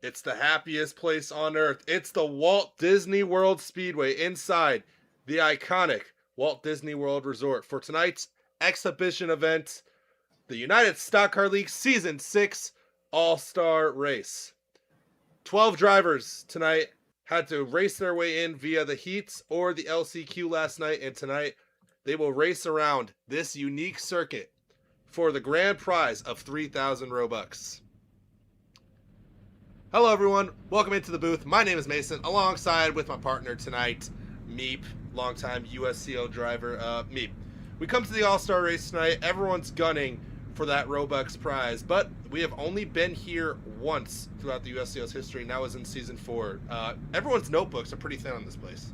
It's the happiest place on earth. It's the Walt Disney World Speedway inside the iconic Walt Disney World Resort for tonight's exhibition event, the United Stock Car League Season 6 All-Star Race. 12 drivers tonight had to race their way in via the heats or the LCQ last night, and tonight they will race around this unique circuit for the grand prize of 3,000 Robux. Hello, everyone. Welcome into the booth. My name is Mason, alongside with my partner tonight, Meep, longtime USCL driver, Meep. We come to the All-Star race tonight. Everyone's gunning for that Robux prize, but we have only been here once throughout the USCL's history, and that was in Season 4. Everyone's notebooks are pretty thin on this place.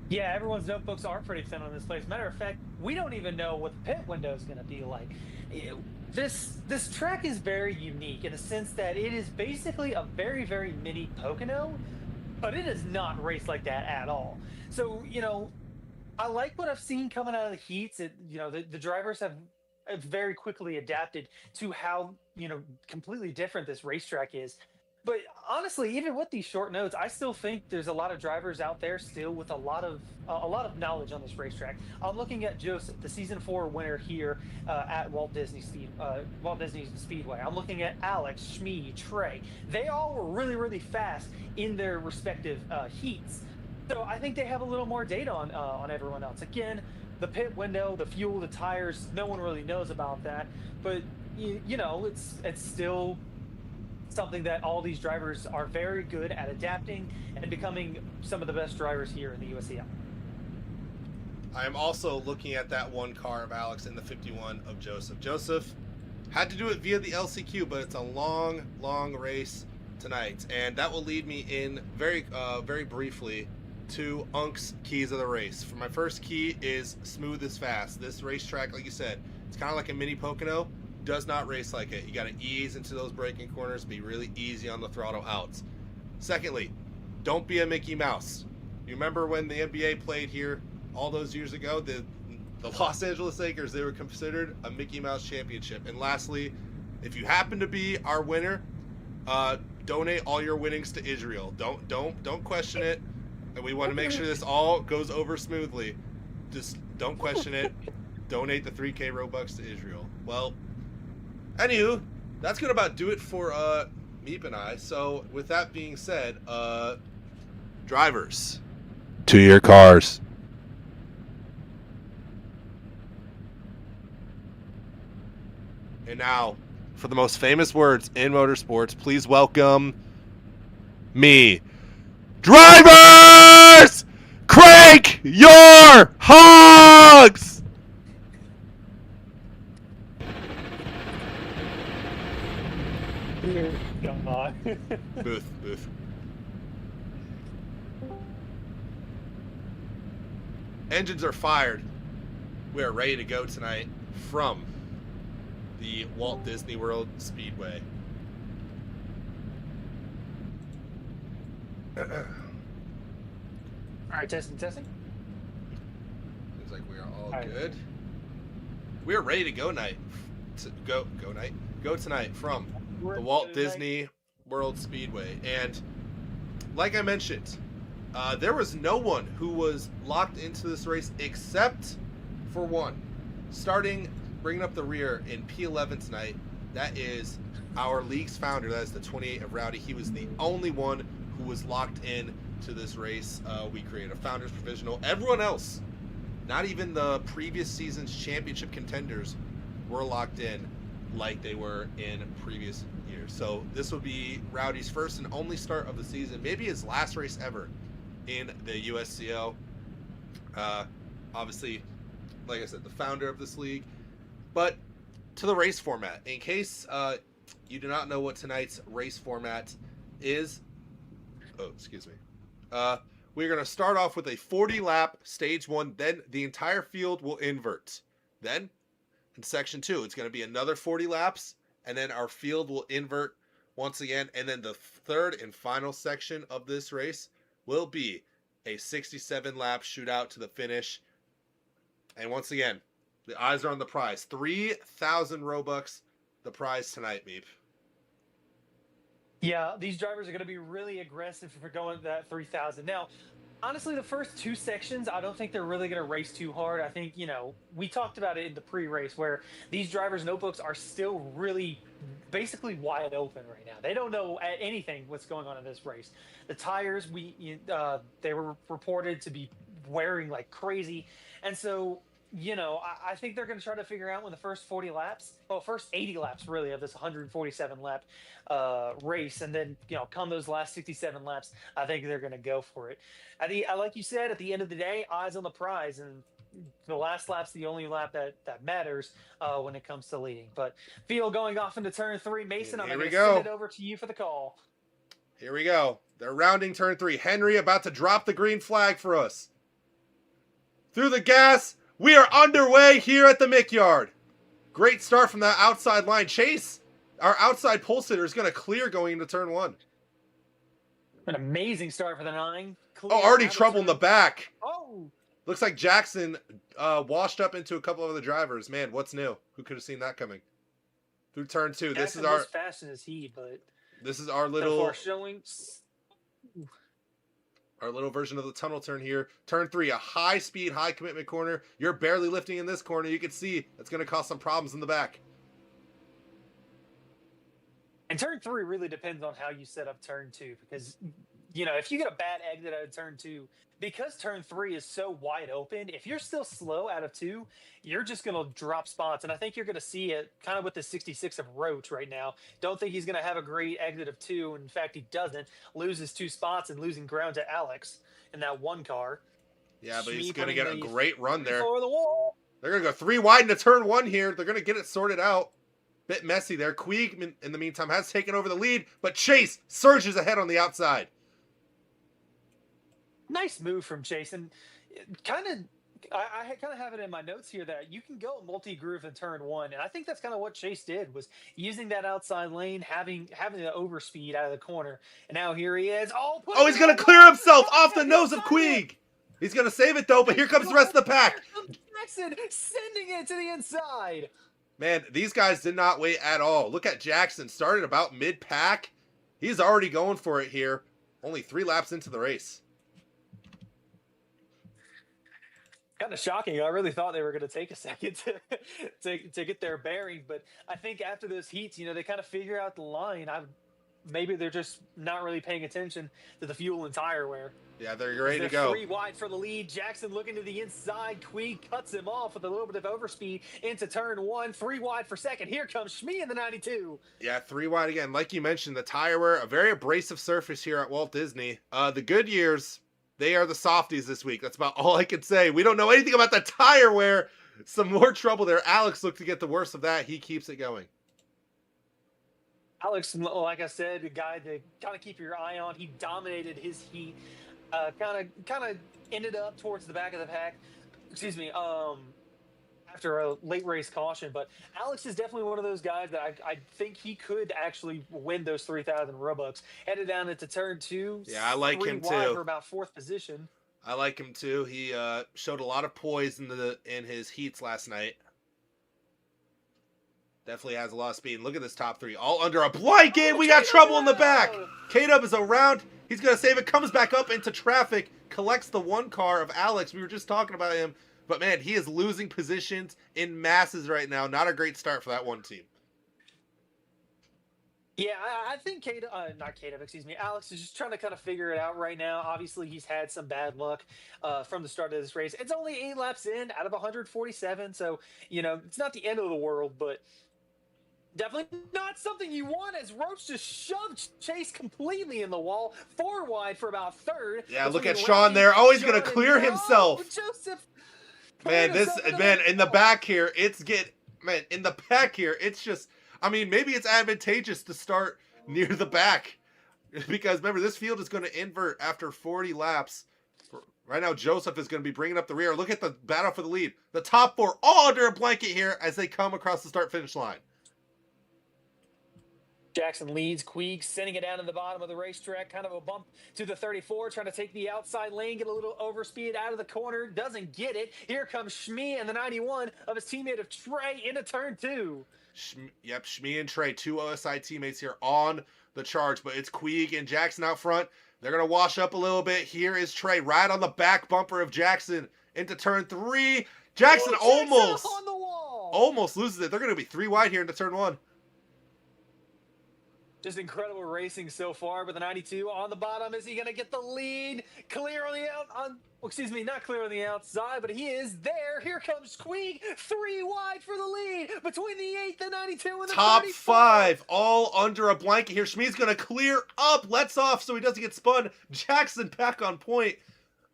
Yeah, everyone's notebooks are pretty thin on this place. Matter of fact, we don't even know what the pit window is going to be like. This track is very unique in the sense that it is basically a very, very mini Pocono, but it is not raced like that at all. So, I like what I've seen coming out of the heats. The drivers have very quickly adapted to how, completely different this racetrack is. But honestly, even with these short notes, I still think there's a lot of drivers out there still with a lot of knowledge on this racetrack. I'm looking at Joseph, the Season 4 winner here at Walt Disney Speedway. I'm looking at Alex, Shmee, Trey. They all were really, really fast in their respective heats. So I think they have a little more data on everyone else. Again, the pit window, the fuel, the tires, no one really knows about that. But it's still something that all these drivers are very good at adapting and becoming some of the best drivers here in the USCL. I am also looking at that one car of Alex in the 51 of Joseph. Joseph had to do it via the LCQ, but it's a long, long race tonight, and that will lead me in very briefly to Unk's keys of the race. For my first key is smooth as fast. This racetrack, like you said, it's kind of like a mini Pocono. Does not race like it. You got to ease into those braking corners, be really easy on the throttle outs. Secondly, don't be a Mickey Mouse. You remember when the NBA played here all those years ago? The Los Angeles Lakers, they were considered a Mickey Mouse championship. And lastly, if you happen to be our winner, donate all your winnings to Israel. Don't question it. And we want to make sure this all goes over smoothly. Just don't question it. Donate the 3K Robux to Israel. Well, anywho, that's gonna about do it for Meep and I. So with that being said, drivers, to your cars. And now, for the most famous words in motorsports, please welcome me. Drivers, crank your hogs! God. Booth. Engines are fired. We are ready to go tonight from the Walt Disney World Speedway. All right, testing. Seems like we are all right. good. We are ready to go Go tonight from the Walt Disney World Speedway. And like I mentioned, there was no one who was locked into this race except for one. Bringing up the rear in P11 tonight, that is our league's founder. That is the 28 of Rowdy. He was the only one who was locked in to this race. We created a founder's provisional. Everyone else, not even the previous season's championship contenders, were locked in like they were in previous years. So this will be Rowdy's first and only start of the season, maybe his last race ever in the USCL. Obviously, like I said, the founder of this league. But to the race format, in case you do not know what tonight's race format is, we're going to start off with a 40-lap stage 1, then the entire field will invert. Then in section 2, it's going to be another 40 laps, and then our field will invert once again. And then the third and final section of this race will be a 67-lap shootout to the finish. And once again, the eyes are on the prize. 3,000 Robux, the prize tonight, Meep. Yeah, these drivers are going to be really aggressive for going that 3,000. Now, honestly, the first two sections, I don't think they're really going to race too hard. I think, we talked about it in the pre-race where these drivers' notebooks are still really basically wide open right now. They don't know anything what's going on in this race. The tires, they were reported to be wearing like crazy, and so. I think they're going to try to figure out when the first 40 laps, well, first 80 laps really of this 147 lap race, and then come those last 67 laps, I think they're going to go for it. Like you said, at the end of the day, eyes on the prize, and the last lap's the only lap that matters when it comes to leading. But field going off into turn three, Mason. I'm Here going we to send go. it over to you for the call. Here we go. They're rounding turn 3. Henry about to drop the green flag for us. Through the gas. We are underway here at the Mick Yard. Great start from that outside line. Chase, our outside pole sitter, is going to clear going into turn 1. An amazing start for the 9. Oh, already trouble in the back. Oh. Looks like Jackson washed up into a couple of other drivers. Man, what's new? Who could have seen that coming? Through turn 2. Jackson This is our fast as he, but this is our little showing. Our little version of the tunnel turn here. Turn 3, a high speed, high commitment corner. You're barely lifting in this corner. You can see that's going to cause some problems in the back. And turn 3 really depends on how you set up turn 2, because, if you get a bad exit out of turn 2, because turn 3 is so wide open, if you're still slow out of 2, you're just going to drop spots. And I think you're going to see it kind of with the 66 of Roach right now. Don't think he's going to have a great exit of 2. In fact, he doesn't. Loses 2 spots and losing ground to Alex in that one car. Yeah, but he's going to get a great run there. Over the wall. They're going to go 3 wide into turn 1 here. They're going to get it sorted out. Bit messy there. Queeg, in the meantime, has taken over the lead, but Chase surges ahead on the outside. Nice move from Chase. And I kind of have it in my notes here that you can go multi-groove in turn 1, and I think that's kind of what Chase did, was using that outside lane, having the overspeed out of the corner, and now here he is. Oh, he's going to clear himself off the nose of Queeg. He's going to save it, though, but here comes the rest of the pack. Jackson sending it to the inside. Man, these guys did not wait at all. Look at Jackson, started about mid-pack. He's already going for it here. Only 3 laps into the race. Kind of shocking. I really thought they were going to take a second to get their bearings, but I think after those heats, they kind of figure out the line. Maybe they're just not really paying attention to the fuel and tire wear. Yeah, they're ready to go. 3 wide for the lead. Jackson looking to the inside. Queeg cuts him off with a little bit of overspeed into turn 1. 3 wide for second. Here comes Shmee in the 92. Yeah, 3 wide again. Like you mentioned, the tire wear, a very abrasive surface here at Walt Disney. The Goodyears, they are the softies this week. That's about all I can say. We don't know anything about the tire wear. Some more trouble there. Alex looked to get the worst of that. He keeps it going. Alex, like I said, a guy to kind of keep your eye on. He dominated his heat. Kind of ended up towards the back of the pack. Excuse me. After a late race caution, but Alex is definitely one of those guys that I think he could actually win those 3,000 Robux. Headed down into turn 2. Yeah, I like him too. For about 4th position. I like him too. He showed a lot of poise in his heats last night. Definitely has a lot of speed. Look at this top 3. All under a blanket. We got trouble in the back. K-Dub is around. He's going to save it. Comes back up into traffic. Collects the 1 car of Alex. We were just talking about him. But, man, he is losing positions in masses right now. Not a great start for that one team. Yeah, I think Alex is just trying to kind of figure it out right now. Obviously, he's had some bad luck from the start of this race. It's only 8 laps in out of 147. So, it's not the end of the world, but definitely not something you want, as Roach just shoved Chase completely in the wall. 4 wide for about 3rd. Yeah, look at Sean there. Oh, he's going to clear himself. Joseph. Man, in the back here, in the back here, it's just, maybe it's advantageous to start near the back. Because, remember, this field is going to invert after 40 laps. Right now, Joseph is going to be bringing up the rear. Look at the battle for the lead. The top 4 all under a blanket here as they come across the start-finish line. Jackson leads. Queeg sending it down to the bottom of the racetrack. Kind of a bump to the 34, trying to take the outside lane, get a little overspeed out of the corner. Doesn't get it. Here comes Shmee and the 91 of his teammate of Trey into turn 2. Yep, Shmee and Trey, 2 OSI teammates here on the charge, but it's Queeg and Jackson out front. They're going to wash up a little bit. Here is Trey right on the back bumper of Jackson into turn 3. Jackson almost loses it. They're going to be 3 wide here into turn 1. Just incredible racing so far, but the 92 on the bottom. Is he going to get the lead? Clear on the not clear on the outside, but he is there. Here comes Queeg, 3 wide for the lead between the 8, the 92, and the top 34. 5, all under a blanket here. Shmee's going to clear up, lets off so he doesn't get spun. Jackson back on point.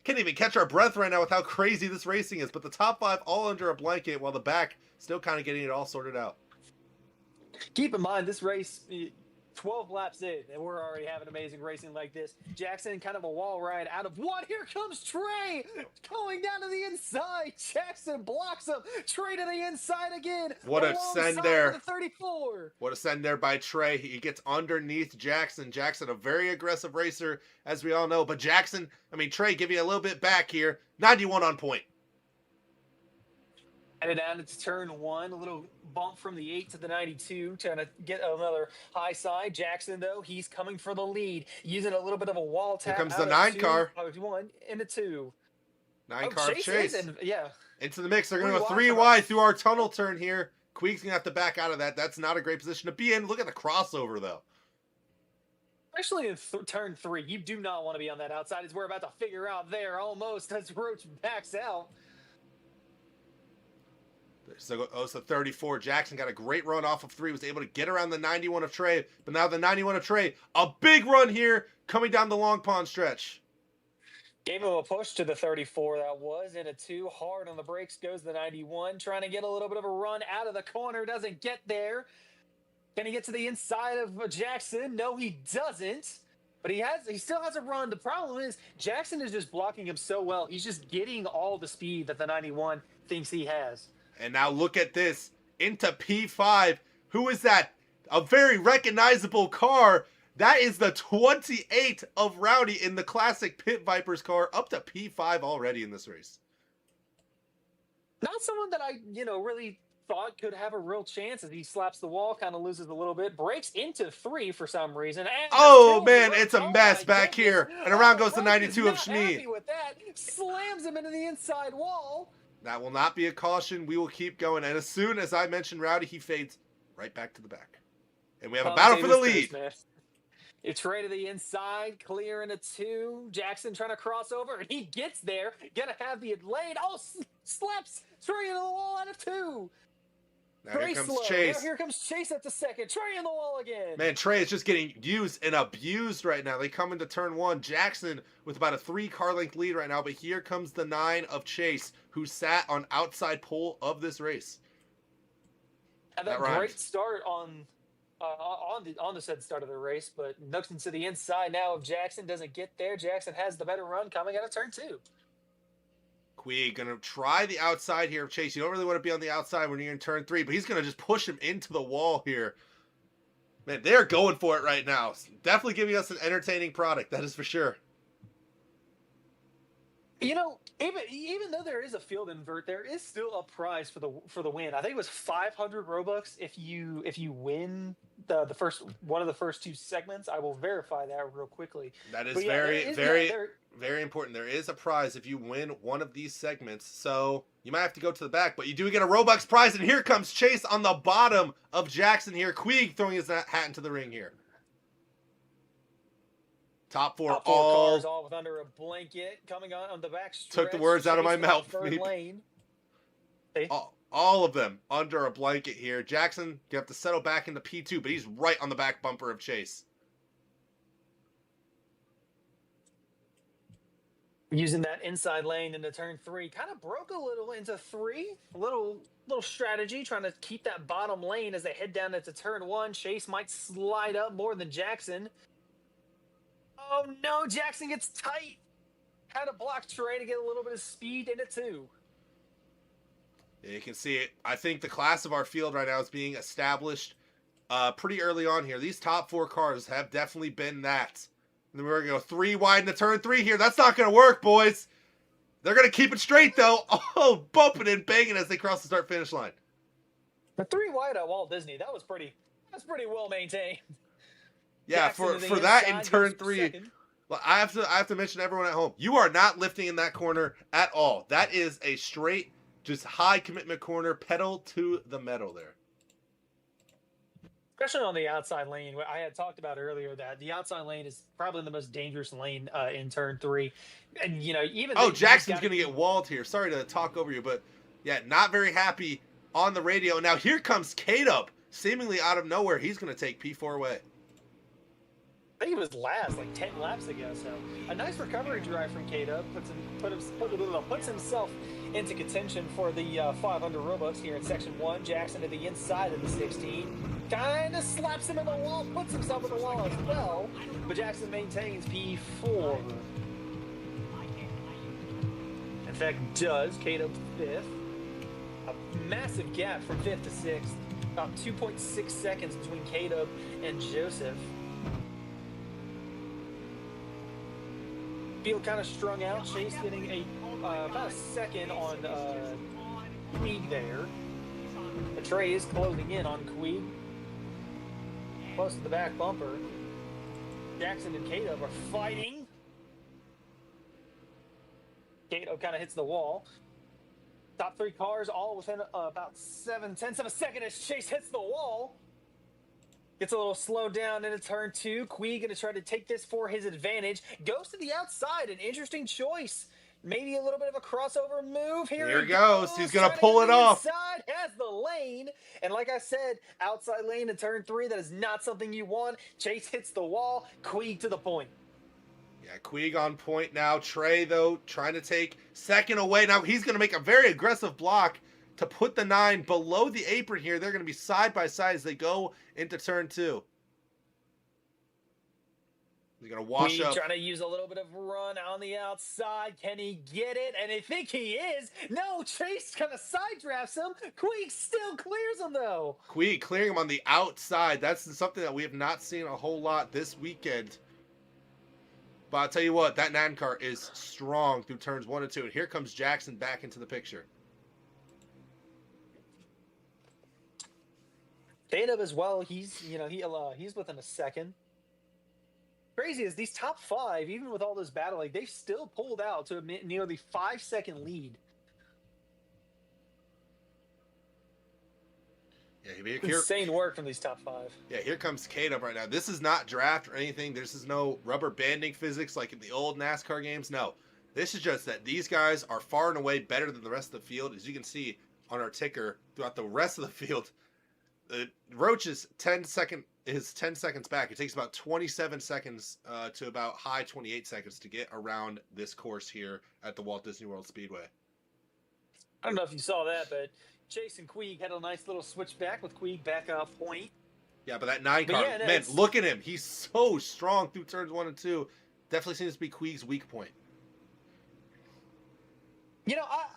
Can't even catch our breath right now with how crazy this racing is, but the top 5 all under a blanket while the back still kind of getting it all sorted out. Keep in mind, this race, 12 laps in, and we're already having amazing racing like this. Jackson, kind of a wall ride out of one. Here comes Trey going down to the inside. Jackson blocks him. Trey to the inside again. What a send there. The 34. What a send there by Trey. He gets underneath Jackson. Jackson, a very aggressive racer, as we all know. But Jackson, Trey, give you a little bit back here. 91 on point. Headed down into turn 1, a little bump from the 8 to the 92, trying to get another high side. Jackson, though, he's coming for the lead, using a little bit of a wall tap. Here comes the 9 car. 1 into 2. 9 car Chase. Yeah. Into the mix. They're going to go 3 wide through our tunnel turn here. Queeg's going to have to back out of that. That's not a great position to be in. Look at the crossover, though. Especially in turn 3, you do not want to be on that outside, as we're about to figure out there almost as Roach backs out. So it's the 34. Jackson got a great run off of 3. Was able to get around the 91 of Trey. But now the 91 of Trey, a big run here coming down the Long Pond stretch. Gave him a push to the 34, that was. Into 2. Hard on the brakes goes the 91. Trying to get a little bit of a run out of the corner. Doesn't get there. Can he get to the inside of Jackson? No, he doesn't. But he still has a run. The problem is Jackson is just blocking him so well. He's just getting all the speed that the 91 thinks he has. And now look at this. Into P5. Who is that? A very recognizable car. That is the 28 of Rowdy in the classic Pit Vipers car. Up to P5 already in this race. Not someone that I, really thought could have a real chance as he slaps the wall, kind of loses a little bit. Breaks into 3 for some reason. Oh, man, it's a mess back here. And around goes the 92 of Shmee. Happy with that. Slams him into the inside wall. That will not be a caution. We will keep going. And as soon as I mention Rowdy, he fades right back to the back. And we have a battle for the lead. It's right to the inside, clear into 2. Jackson trying to cross over, and he gets there. Gonna have the lane. Oh, slaps Trey into the wall out of 2. Now here comes Chase. Here comes Chase at the second. Trey in the wall again. Man, Trey is just getting used and abused right now. They come into turn 1. Jackson with about a 3 car length lead right now. But here comes the 9 of Chase, who sat on outside pole of this race. Had that great start on the said start of the race, but nooks into the inside now of Jackson. Doesn't get there. Jackson has the better run coming out of turn 2. Queeg going to try the outside here of Chase. You don't really want to be on the outside when you're in turn 3, but he's going to just push him into the wall here. Man, they're going for it right now. Definitely giving us an entertaining product, that is for sure. Even though there is a field invert, there is still a prize for the win. I think it was 500 Robux if you win the first one of the first 2 segments. I will verify that real quickly. That is very important. There is a prize if you win one of these segments. So you might have to go to the back, but you do get a Robux prize. And here comes Chase on the bottom of Jackson here. Queeg throwing his hat into the ring here. Top four cars all with under a blanket coming on the back stretch. Took the words out of my mouth. Third lane. Hey. All of them under a blanket here. Jackson gonna have to settle back into P2, but he's right on the back bumper of Chase. Using that inside lane into turn 3, kind of broke a little into 3. A little strategy, trying to keep that bottom lane as they head down into turn 1. Chase might slide up more than Jackson. Oh no, Jackson gets tight. Had to block Trey to get a little bit of speed into 2. Yeah, you can see it. I think the class of our field right now is being established pretty early on here. These top 4 cars have definitely been that. And then we're going to go 3 wide into turn 3 here. That's not going to work, boys. They're going to keep it straight, though. Oh, bumping and banging as they cross the start-finish line. The 3 wide at Walt Disney, that's pretty well maintained. Yeah, for that in turn 3, well, I have to mention everyone at home. You are not lifting in that corner at all. That is a straight, just high commitment corner, pedal to the metal there. Especially on the outside lane. I had talked about earlier that the outside lane is probably the most dangerous lane in turn 3. And, even... Oh, Jackson's going to get walled here. Sorry to talk over you, but, yeah, not very happy on the radio. Now, here comes K-Dub, seemingly out of nowhere. He's going to take P4 away. I think it was last, like 10 laps ago. So a nice recovery drive from K-Dub puts himself into contention for the 500 Robux here in Section 1. Jackson to the inside of the 16. Kind of slaps him in the wall, puts himself in the wall as well. But Jackson maintains P4. In fact, does. K-Dub 5th. A massive gap from 5th to 6th. About 2.6 seconds between K-Dub and Joseph. Field kind of strung out. Chase getting about a second on Queeg there. The Trey is closing in on Queeg. Close to the back bumper. Jackson and K-Dub are fighting. K-Dub kind of hits the wall. Top 3 cars all within about 7/10 of a second as Chase hits the wall. Gets a little slowed down into turn 2. Queeg going to try to take this for his advantage. Goes to the outside. An interesting choice. Maybe a little bit of a crossover move. Here he goes. He's going to pull it off. Inside has the lane. And like I said, outside lane in turn 3, that is not something you want. Chase hits the wall. Queeg to the point. Yeah, Queeg on point now. Trey, though, trying to take second away. Now he's going to make a very aggressive block to put the 9 below the apron here. They're going to be side by side as they go into turn 2. He's going to wash up. Trying to use a little bit of run on the outside. Can he get it? And I think he is. No, Chase kind of side drafts him. Queeg still clears him, though. Queeg clearing him on the outside. That's something that we have not seen a whole lot this weekend. But I'll tell you what, that 9 car is strong through turns 1 and 2. And here comes Jackson back into the picture. K-Dub as well, he's within a second. Crazy is these top 5, even with all this battling, they've still pulled out to a nearly 5-second lead. Yeah, insane work from these top 5. Yeah, here comes K-Dub right now. This is not draft or anything. This is no rubber banding physics like in the old NASCAR games. No, this is just that these guys are far and away better than the rest of the field. As you can see on our ticker throughout the rest of the field, Roach is 10 seconds back. It takes about 27 seconds to about high 28 seconds to get around this course here at the Walt Disney World Speedway. I don't know if you saw that, but Chase and Queeg had a nice little switch back with Queeg back off point. Yeah, but that 9 car, man, look at him. He's so strong through turns 1 and 2. Definitely seems to be Queeg's weak point.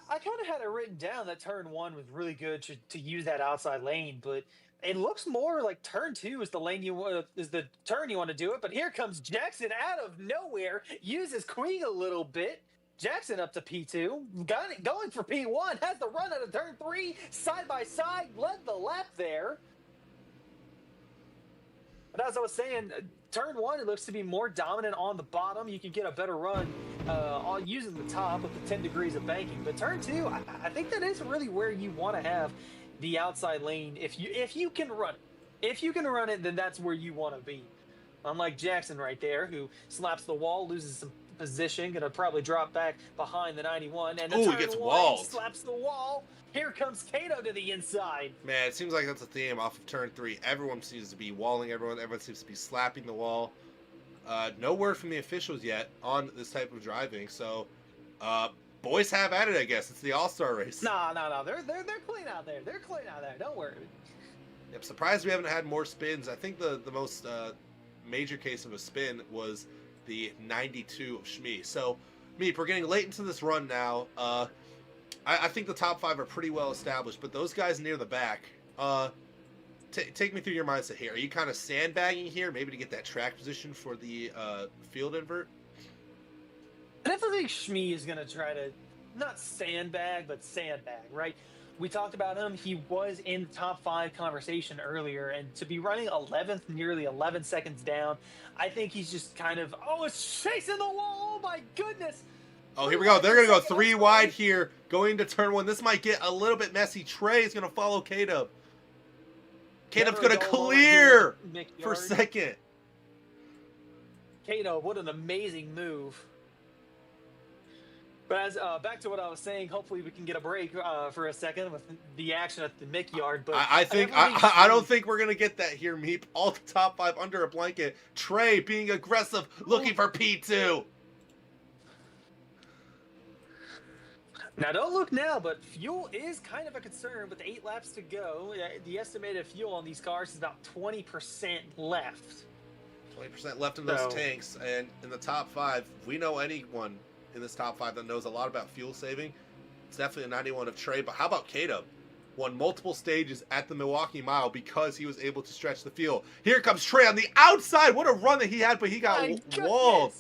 I kind of had it written down that turn 1 was really good to use that outside lane, but it looks more like turn 2 is the lane is the turn you want to do it. But here comes Jackson out of nowhere, uses Queeg a little bit. Jackson up to P2, going for P1, has the run out of turn 3, side by side, led the lap there. But as I was saying, turn 1, it looks to be more dominant on the bottom. You can get a better run on using the top with the 10 degrees of banking. But turn 2, I think that is really where you want to have the outside lane. If you can run it. If you can run it, then that's where you want to be. Unlike Jackson right there, who slaps the wall, loses some position, gonna probably drop back behind the 91, and he gets walled. Slaps the wall. Here comes Kato to the inside. Man, it seems like that's a theme off of turn 3. Everyone seems to be walling everyone. Everyone seems to be slapping the wall. No word from the officials yet on this type of driving. So, boys have at it, I guess. It's the All-Star race. No. They're clean out there. They're clean out there. Don't worry. I'm surprised we haven't had more spins. I think the most major case of a spin was the 92 of Shmi. So, Meep, we're getting late into this run now. I think the top 5 are pretty well established, but those guys near the back, take me through your mindset here. Are you kind of sandbagging here, maybe to get that track position for the field invert? I definitely think Shmi is going to try to not sandbag, but sandbag, right? We talked about him. He was in the top 5 conversation earlier, and to be running 11th, nearly 11 seconds down, I think he's just kind of, oh, it's chasing the wall. Oh my goodness. Oh, here we go. They're going to go 3 wide here, going to turn 1. This might get a little bit messy. Trey is going to follow K-Dub. K-Dub's going to clear for second. K-Dub, what an amazing move. But as back to what I was saying, hopefully we can get a break for a second with the action at the Mick yard. But I don't think we're gonna get that here, Meep. All the top 5 under a blanket. Trey being aggressive, looking for P2. Now don't look now, but fuel is kind of a concern. With 8 laps to go, the estimated fuel on these cars is about 20% left. 20% left in those tanks, and in the top 5, we know anyone in this top 5 that knows a lot about fuel saving. It's definitely a 91 of Trey, but how about K-Dub? Won multiple stages at the Milwaukee Mile because he was able to stretch the field. Here comes Trey on the outside. What a run that he had, but he got walled.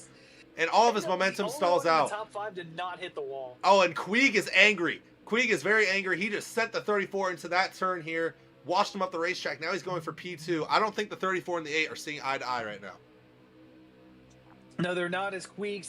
And all of his momentum stalls out. The top 5 did not hit the wall. Oh, and Queeg is angry. Queeg is very angry. He just sent the 34 into that turn here, washed him up the racetrack. Now he's going for P2. I don't think the 34 and the 8 are seeing eye to eye right now. No, they're not, as Queeg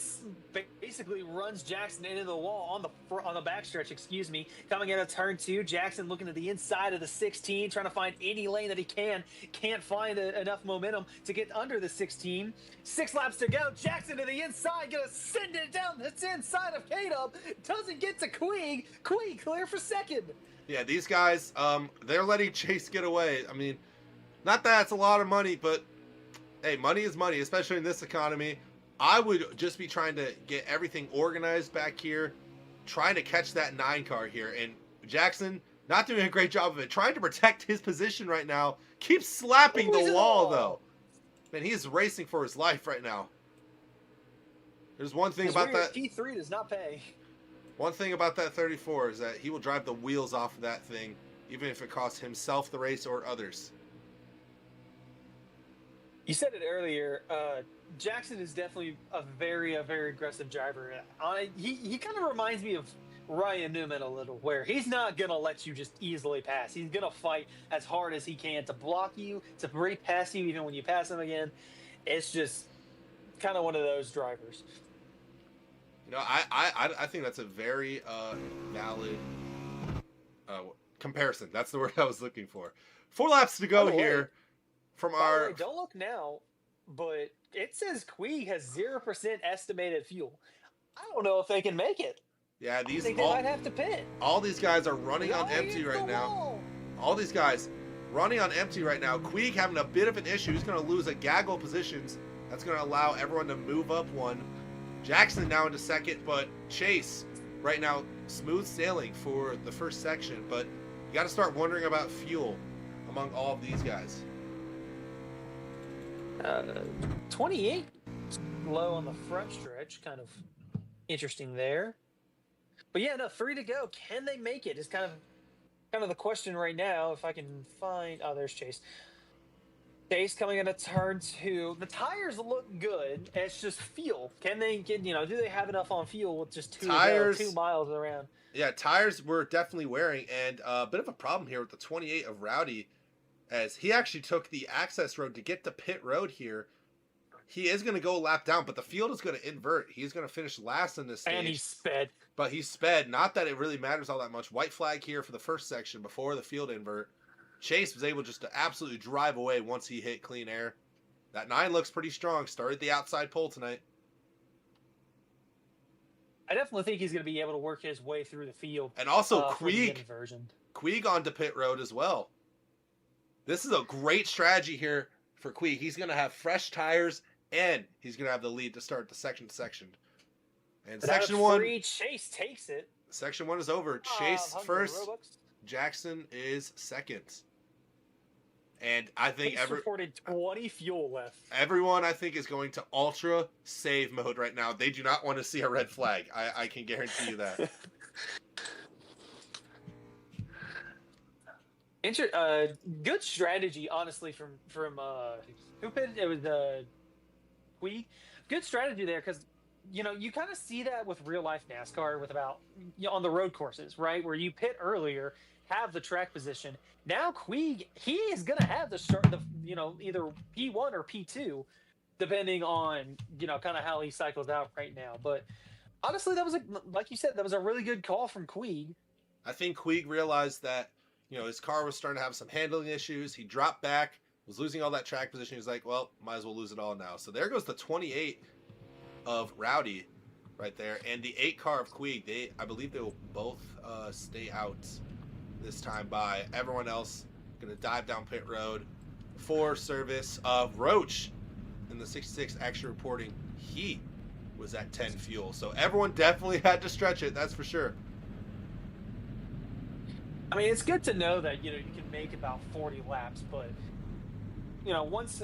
basically runs Jackson into the wall on the backstretch, excuse me. Coming out of turn 2, Jackson looking to the inside of the 16, trying to find any lane that he can. Can't find enough momentum to get under the 16. 6 laps to go. Jackson to the inside, gonna send it down the inside of K-Dub. Doesn't get to Queeg. Queeg clear for second. Yeah, these guys, they're letting Chase get away. I mean, not that it's a lot of money, but hey, money is money, especially in this economy. I would just be trying to get everything organized back here, trying to catch that 9 car here. And Jackson, not doing a great job of it, trying to protect his position right now. Keeps slapping the wall, though. Man, he is racing for his life right now. There's one thing about that. P3 does not pay. One thing about that 34 is that he will drive the wheels off of that thing, even if it costs himself the race or others. You said it earlier. Jackson is definitely a very aggressive driver. He kind of reminds me of Ryan Newman a little, where he's not going to let you just easily pass. He's going to fight as hard as he can to block you, to break past you even when you pass him again. It's just kind of one of those drivers. You know, I think that's a very valid comparison. That's the word I was looking for. 4 laps to go here from our... Don't look now, but it says Queeg has 0% estimated fuel. I don't know if they can make it. Yeah, they might have to pit. All these guys are running on empty right now. Wall. All these guys running on empty right now. Queeg having a bit of an issue. He's going to lose a gaggle of positions. That's going to allow everyone to move up one. Jackson now into second, but Chase right now smooth sailing for the first section. But you got to start wondering about fuel among all of these guys. 28 low on the front stretch, kind of interesting there. But yeah, no, 3 to go. Can they make it? Is kind of the question right now. If I can find, oh, there's Chase. Chase coming in a turn 2. The tires look good. It's just fuel. Can they get? Do they have enough on fuel with just 2 miles around? Yeah, tires were definitely wearing, and a bit of a problem here with the 28 of Rowdy. As he actually took the access road to get to pit road here. He is going to go a lap down, but the field is going to invert. He's going to finish last in this stage. And he sped. But he sped. Not that it really matters all that much. White flag here for the first section before the field invert. Chase was able just to absolutely drive away once he hit clean air. That 9 looks pretty strong. Started the outside pole tonight. I definitely think he's going to be able to work his way through the field. And also Queeg onto pit road as well. This is a great strategy here for Queeg. He's going to have fresh tires, and he's going to have the lead to start the section to section. And section 1... Chase takes it. Section 1 is over. Chase first. Jackson is second. And I think reported 20 fuel left. Everyone, I think, is going to ultra save mode right now. They do not want to see a red flag. I can guarantee you that. Good strategy, honestly, from who pitted it was Puig. Good strategy there because you kind of see that with real life NASCAR with about on the road courses, right, where you pit earlier, have the track position. Now Puig, he is gonna have the start the either P1 or P2, depending on kind of how he cycles out right now. But honestly, that was like you said, that was a really good call from Puig. I think Puig realized that his car was starting to have some handling issues. He dropped back, was losing all that track position. He's like, well, might as well lose it all now. So there goes the 28 of Rowdy right there, and the 8 car of Puig. I believe they will both stay out this time by. Everyone else gonna dive down pit road for service of Roach in the 66 actually reporting he was at 10 fuel. So everyone definitely had to stretch it, that's for sure. I mean, it's good to know that you can make about 40 laps, but once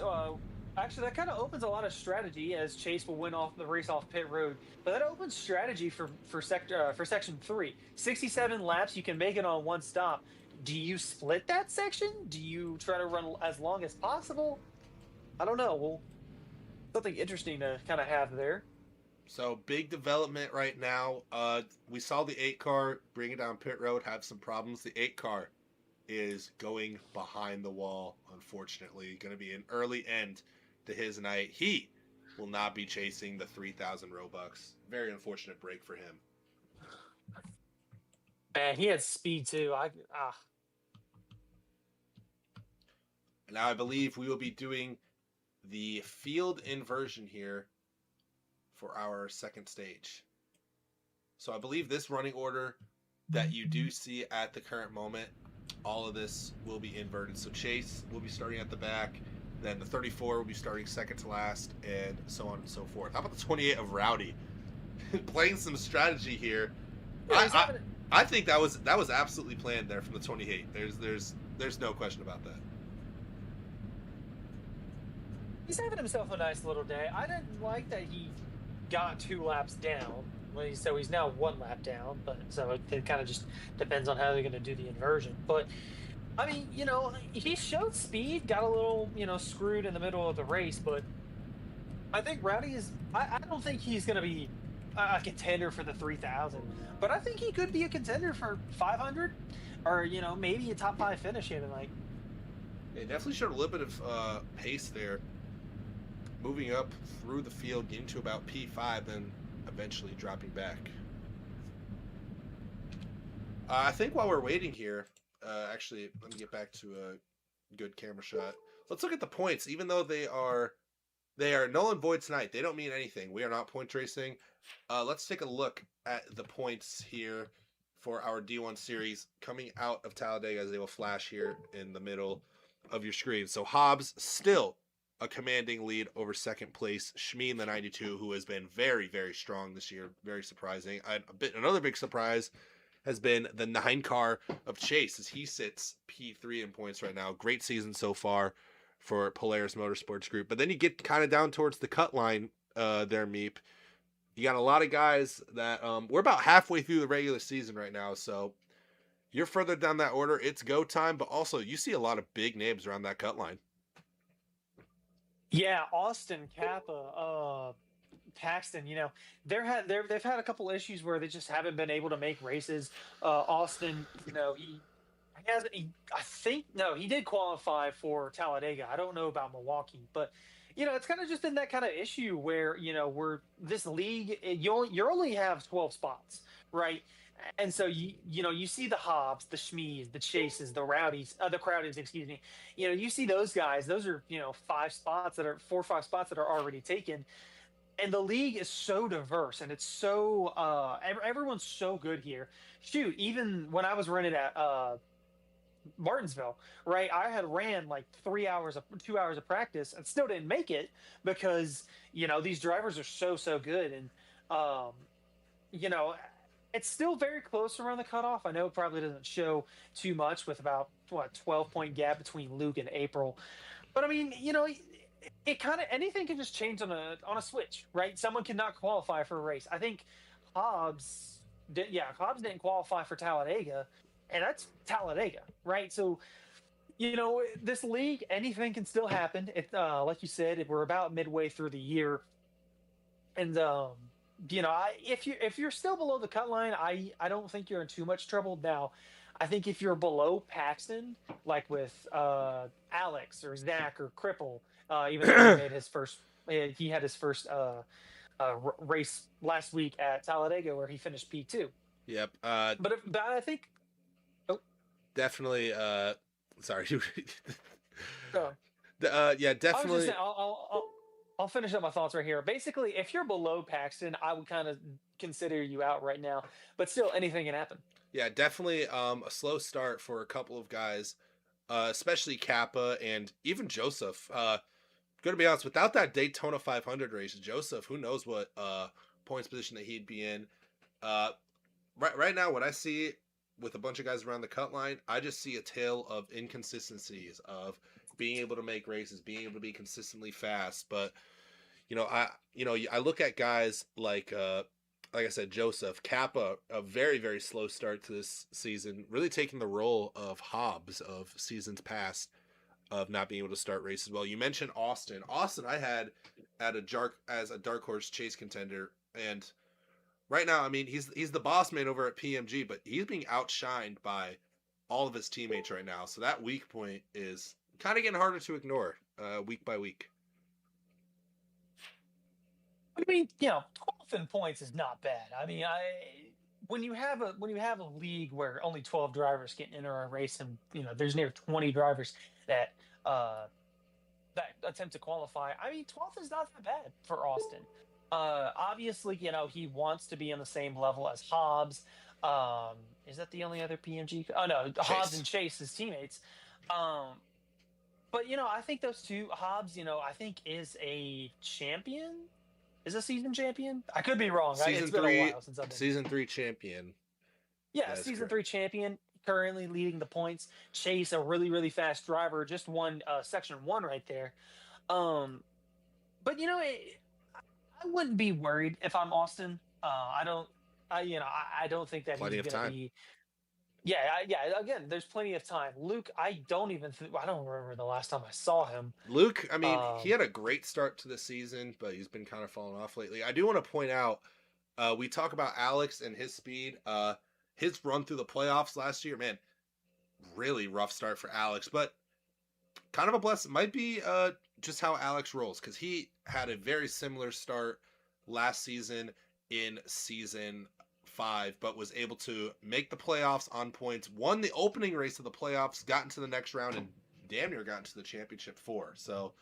actually that kind of opens a lot of strategy as Chase will win off the race off pit road. But that opens strategy for section 3. 67 laps, you can make it on one stop. Do you split that section? Do you try to run as long as possible? I don't know. Well, something interesting to kind of have there. So big development right now. We saw the 8 car bring it down pit road have some problems. The 8 car is going behind the wall, unfortunately. Going to be an early end to his night. He will not be chasing the 3,000 Robux. Very unfortunate break for him. Man, he had speed too. Now I believe we will be doing the field inversion here for our second stage. So I believe this running order that you do see at the current moment, all of this will be inverted. So Chase will be starting at the back, then the 34 will be starting second to last, and so on and so forth. How about the 28 of Rowdy? Playing some strategy here. Yeah, I think that was absolutely planned there from the 28. There's no question about that. he's having himself a nice little day. I didn't like that he got 2 laps down. So he's now 1 lap down, but so it kind of just depends on how they're going to do the inversion. But I mean, he showed speed, got a little, screwed in the middle of the race, but I think Rowdy is. I don't think he's going to be a contender for the 3,000, but I think he could be a contender for 500, or maybe a top 5 finish even. Like, They definitely showed a little bit of pace there, moving up through the field, getting to about P5, then eventually dropping back. I think while we're waiting here, actually, let me get back to a good camera shot. Let's look at the points. Even though they are null and void tonight, they don't mean anything. We are not point racing. Let's take a look at the points here for our D1 series coming out of Talladega, as they will flash here in the middle of your screen. So Hobbs still a commanding lead over second place. Shmeen, the 92, who has been very, very strong this year. Very surprising. Another big surprise has been the 9 car of Chase, as he sits P3 in points right now. Great season so far for Polaris Motorsports Group. But then you get kind of down towards the cut line there, Meep. You got a lot of guys that we're about halfway through the regular season right now, so you're further down that order. It's go time, but also you see a lot of big names around that cut line. yeah, Austin, Kappa, Paxton, they've had a couple issues where they just haven't been able to make races. Austin, he hasn't. I think no, he did qualify for Talladega. I don't know about Milwaukee, but it's kind of just been that kind of issue where we're this league. You only have 12 spots, right? And so you see the Hobbs, the Schmees, the Chases, the Rowdies, the Crowdies, excuse me. You see those guys. Those are 4 or 5 spots that are already taken. And the league is so diverse, and it's so everyone's so good here. Shoot, even when I was running at Martinsville, right? I had ran like 2 hours of practice, and still didn't make it because these drivers are so good, and um, you know it's still very close around the cutoff. I know it probably doesn't show too much with about 12-point gap between Luke and April, but I mean, it kind of anything can just change on a switch, right? Someone cannot qualify for a race. I think Hobbs didn't qualify for Talladega, and that's Talladega, right? So This league, anything can still happen. Like you said, if we're about midway through the year, and if you're still below the cut line, I don't think you're in too much trouble. Now, I think if you're below Paxton, like with Alex or Zach or Cripple, even though he had his first race last week at Talladega where he finished P2. Yep. But I think. Oh, Definitely. Sorry. oh. Yeah, I was just definitely. saying, I'll finish up my thoughts right here. Basically, if you're below Paxton, I would kind of consider you out right now. But still, anything can happen. Yeah, definitely. A slow start for a couple of guys, especially Kappa and even Joseph. Gonna be honest, without that Daytona 500 race, Joseph, who knows what points position that he'd be in. Uh, right now, what I see with a bunch of guys around the cut line, I just see a tale of inconsistencies of being able to make races, being able to be consistently fast. But I look at guys like I said, Joseph Kappa, a very very slow start to this season, really taking the role of Hobbs of seasons past of not being able to start races well. You mentioned Austin. Austin, I had at as a dark horse chase contender, and right now, I mean, he's the boss man over at PMG, but he's being outshined by all of his teammates right now. So that weak point is kind of getting harder to ignore week by week. I mean, 12th in points is not bad. I mean, when you have a league where only 12 drivers can enter a race, and there's near 20 drivers that uh that attempt to qualify. I mean, 12th is not that bad for Austin. Obviously, he wants to be on the same level as Hobbs. Um, is that the only other PMG? Oh no, Hobbs Chase. and Chase, his teammates. Um, but I think those two, Hobbs, I think is a champion, is a season champion. I could be wrong. Season It's been a three, while since I've been. season three champion. Yeah, That is season correct. three champion, currently leading the points. Chase, a really really fast driver, just won section one right there. Um, but I wouldn't be worried if I'm Austin. I don't. I don't think that Plenty he's of gonna time. be. Yeah, yeah. Again, there's plenty of time. Luke, I don't even. I don't remember the last time I saw him. Luke, I mean, he Um, had a great start to the season, but he's been kind of falling off lately. I do want to point out, we talk about Alex and his speed. His run through the playoffs last year, man, really rough start for Alex, but kind of a blessing. Might be just how Alex rolls because he had a very similar start last season in season five, but was able to make the playoffs on points, won the opening race of the playoffs, got into the next round, and damn near got into the championship four. So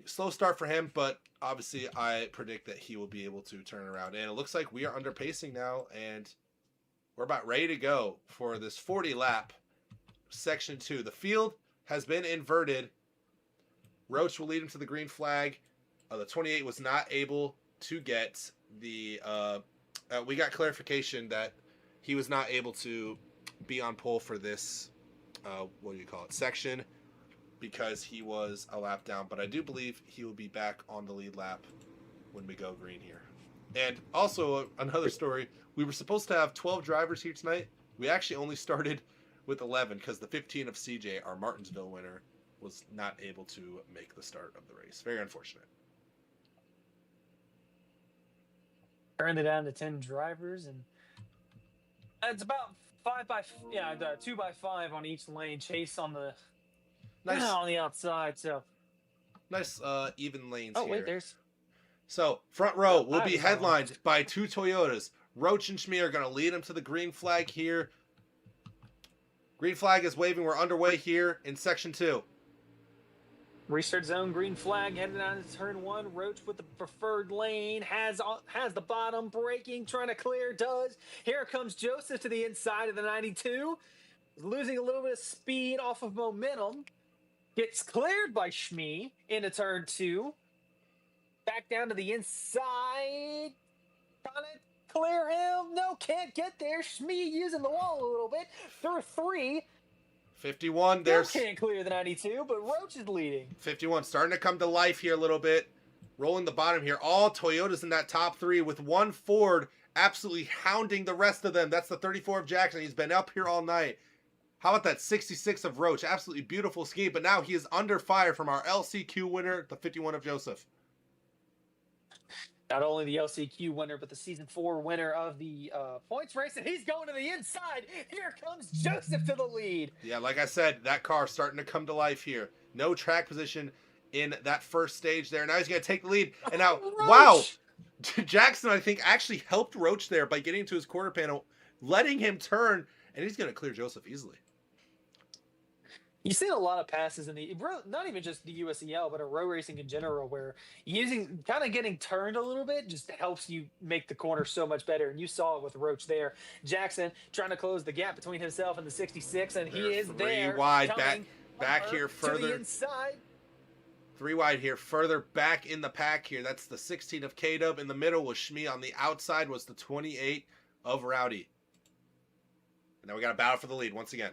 slow start for him, but obviously I predict that he will be able to turn around. And it looks like we are under pacing now, and we're about ready to go for this 40 lap section two. The field has been inverted. Roach will lead him to the green flag. The 28 was not able to get the. We got clarification that he was not able to be on pole for this. What do you call it? Section, because he was a lap down. But I do believe he will be back on the lead lap when we go green here. And also another story: we were supposed to have 12 drivers here tonight. We actually only started with 11 because the 15 of CJ, our Martinsville winner, was not able to make the start of the race. Very unfortunate. Turned it down to 10 drivers, and it's about the 2x5 on each lane. Chase on the Nice, on the outside. So, nice, even lanes oh here. wait, there's. So front row Oh, will I be was wrong. headlined by two Toyotas. Roach and Schmee are going to lead him to the green flag here. Green flag is waving. We're underway here in section two. Restart zone, green flag, heading on to turn one. Roach with the preferred lane, has the bottom, braking, trying to clear, does. Here comes Joseph to the inside of the 92. Losing a little bit of speed off of momentum. Gets cleared by Shmee into turn two. Back down to the inside. Trying to clear him. No, can't get there. Shmee using the wall a little bit. Through three. 51. Still There's can't clear the 92, but Roach is leading. 51 starting to come to life here a little bit. Rolling the bottom here. All Toyotas in that top three with one Ford absolutely hounding the rest of them. That's the 34 of Jackson. He's been up here all night. How about that 66 of Roach? Absolutely beautiful scheme, but now he is under fire from our LCQ winner, the 51 of Joseph. Not only the LCQ winner, but the Season 4 winner of the points race, and he's going to the inside. Here comes Joseph to the lead. Yeah, like I said, that car starting to come to life here. No track position in that first stage there. Now he's going to take the lead. And now, wow, Jackson, I think, actually helped Roach there by getting to his quarter panel, letting him turn, and he's going to clear Joseph easily. You've seen a lot of passes in the, not even just the USCL, but a road racing in general, where kind of getting turned a little bit just helps you make the corner so much better. And you saw it with Roach there. Jackson trying to close the gap between himself and the 66, and he is there. 3 wide, back here further. To the inside. 3 wide here, further back in the pack here. That's the 16 of K-Dub. In the middle was Shmi. On the outside was the 28 of Rowdy. And now we got a battle for the lead once again.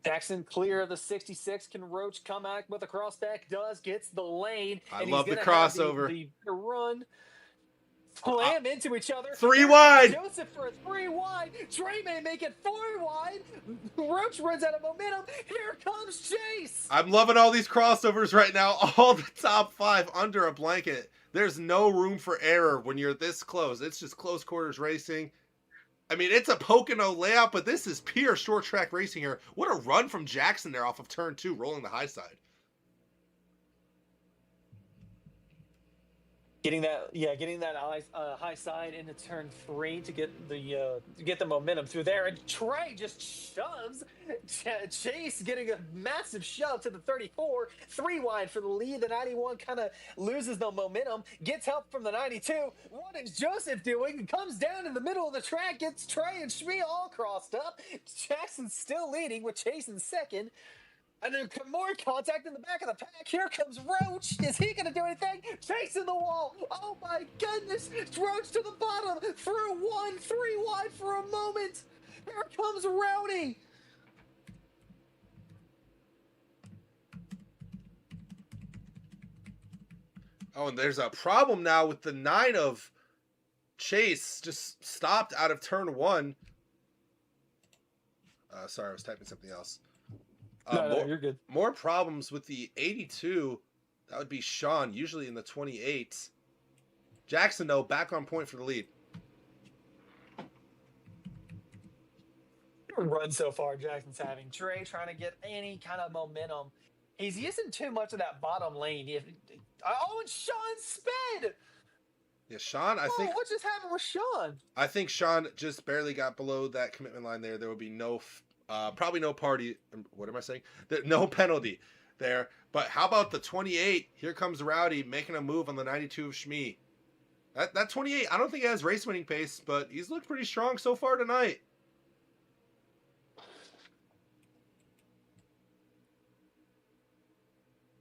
Jackson clear of the 66. Can Roach come back with a crossback? Gets the lane. I love the crossover. The run. Slam into each other. 3 wide. Joseph for a 3 wide. Trey may make it 4 wide. Roach runs out of momentum. Here comes Chase. I'm loving all these crossovers right now. All the top 5 under a blanket. There's no room for error when you're this close. It's just close quarters racing. I mean, it's a Pocono layout, but this is pure short track racing here. What a run from Jackson there off of turn 2, rolling the high side. Getting that high side into turn 3 to get the momentum through there, and Trey just shoves Chase, getting a massive shove to the 34, 3 wide for the lead. The 91 kind of loses the momentum, gets help from the 92. What is Joseph doing? Comes down in the middle of the track, gets Trey and Shmi all crossed up. Jackson's still leading with Chase in second. And then more contact in the back of the pack. Here comes Roach. Is he going to do anything? Chasing the wall. Oh, my goodness. Roach to the bottom. Through 1, 3 wide for a moment. Here comes Rowdy. Oh, and there's a problem now with the 9 of Chase. Just stopped out of turn 1. Sorry, I was typing something else. No, you're good. More problems with the 82. That would be Sean, usually in the 28. Jackson, though, back on point for the lead. Run so far Jackson's having. Trey trying to get any kind of momentum. He's using too much of that bottom lane. And Sean sped! Yeah, Sean, I think... What just happened with Sean? I think Sean just barely got below that commitment line there. There would be no... probably no party. What am I saying? No penalty there. But how about the 28? Here comes Rowdy making a move on the 92 of Shmi. That 28, I don't think he has race winning pace, but he's looked pretty strong so far tonight.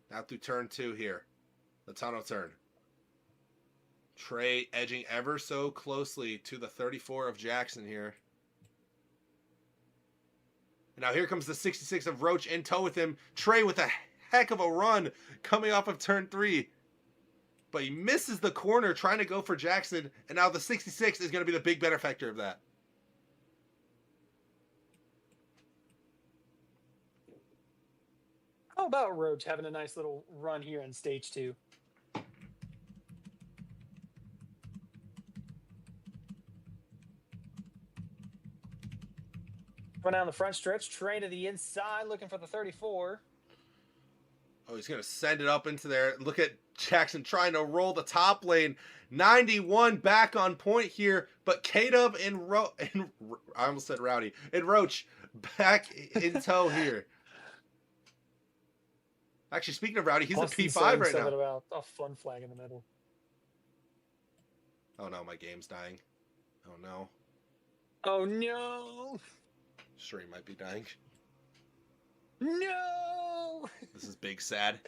Now through turn 2 here. The tunnel turn. Trey edging ever so closely to the 34 of Jackson here. Now here comes the 66 of Roach in tow with him. Trey with a heck of a run coming off of turn 3. But he misses the corner trying to go for Jackson. And now the 66 is going to be the big benefactor of that. How about Roach having a nice little run here in stage 2? Going down the front stretch, Trey to the inside, looking for the 34. Oh, he's going to send it up into there. Look at Jackson trying to roll the top lane. 91 back on point here, but K-Dub and I almost said Rowdy. And Roach back in tow here. Actually, speaking of Rowdy, he's a P5 right now. About a fun flag in the middle. Oh no, my game's dying. Oh no. Oh no. Stream might be dying. No! This is big sad.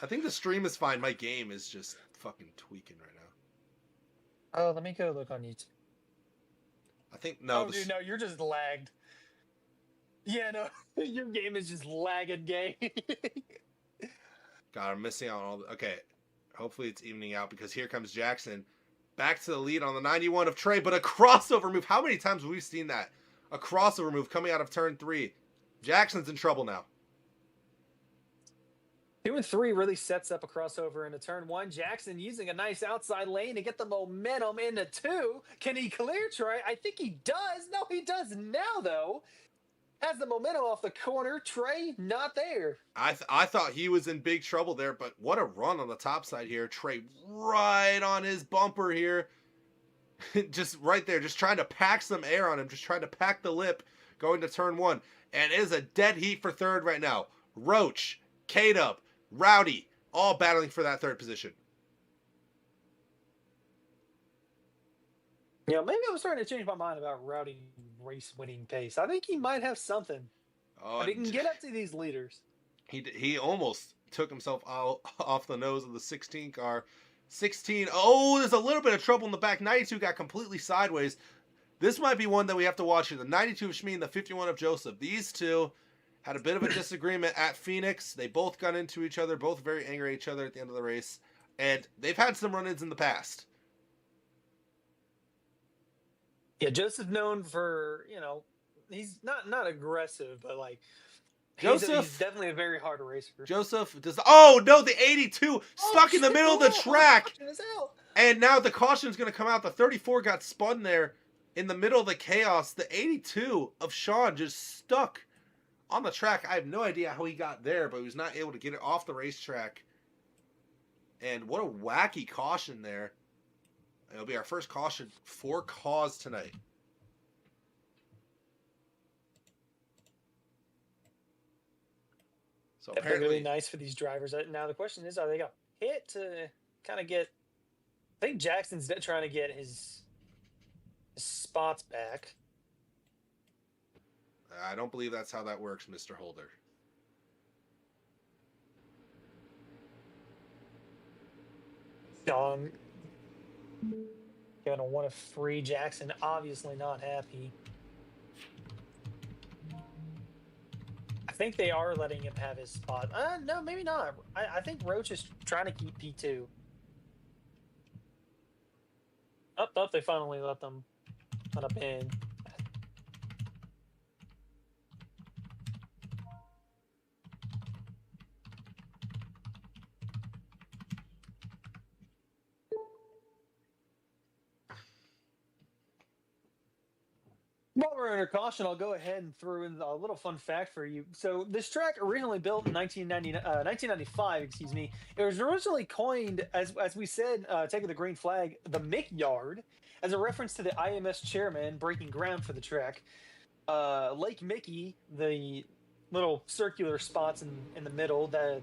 I think the stream is fine. My game is just fucking tweaking right now. Oh, let me go look on YouTube. I think, no. Oh, dude, no, you're just lagged. Yeah, no, your game is just lagging game. God, I'm missing out on all the... Okay, hopefully it's evening out because here comes Jackson. Back to the lead on the 91 of Trey, but a crossover move. How many times have we seen that a crossover move coming out of turn 3. Jackson's in trouble now. 2 and 3 really sets up a crossover into turn 1. Jackson using a nice outside lane to get the momentum into 2. Can he clear Trey? I think he does. No, he does now, though. Has the momentum off the corner. Trey, not there. I thought he was in big trouble there, but what a run on the top side here. Trey right on his bumper here. Just right there, just trying to pack some air on him, just trying to pack the lip going to turn 1. And it is a dead heat for third right now. Roach, K-Dub, Rowdy, all battling for that third position. Yeah, maybe I'm starting to change my mind about Rowdy race winning pace. I think he might have something. But he can get up to these leaders. He almost took himself out off the nose of the 16 car. 16. Oh, there's a little bit of trouble in the back. 92 got completely sideways. This might be one that we have to watch here. The 92 of Shmi and the 51 of Joseph. These two had a bit of a disagreement at Phoenix. They both got into each other, both very angry at each other at the end of the race. And they've had some run-ins in the past. Yeah, Joseph known for, he's not aggressive, but like he's definitely a very hard racer. Joseph does. Oh no, the 82 stuck in the middle of the track, and now the caution is going to come out. The 34 got spun there in the middle of the chaos. The 82 of Sean just stuck on the track. I have no idea how he got there, but he was not able to get it off the racetrack. And what a wacky caution there. It'll be our first caution for cause tonight. So that'd be really nice for these drivers. Now the question is, are they going to hit to kind of get? I think Jackson's trying to get his spots back. I don't believe that's how that works, Mr. Holder. Sean gonna want to free Jackson. Obviously not happy. I think they are letting him have his spot. No, maybe not. I think Roach is trying to keep P2. Oh, they finally let him in. While we're under caution, I'll go ahead and throw in a little fun fact for you. So this track originally built in 1995, excuse me. It was originally coined, as we said, taking the green flag, the Mick Yard, as a reference to the IMS chairman breaking ground for the track. Lake Mickey, the little circular spots in the middle that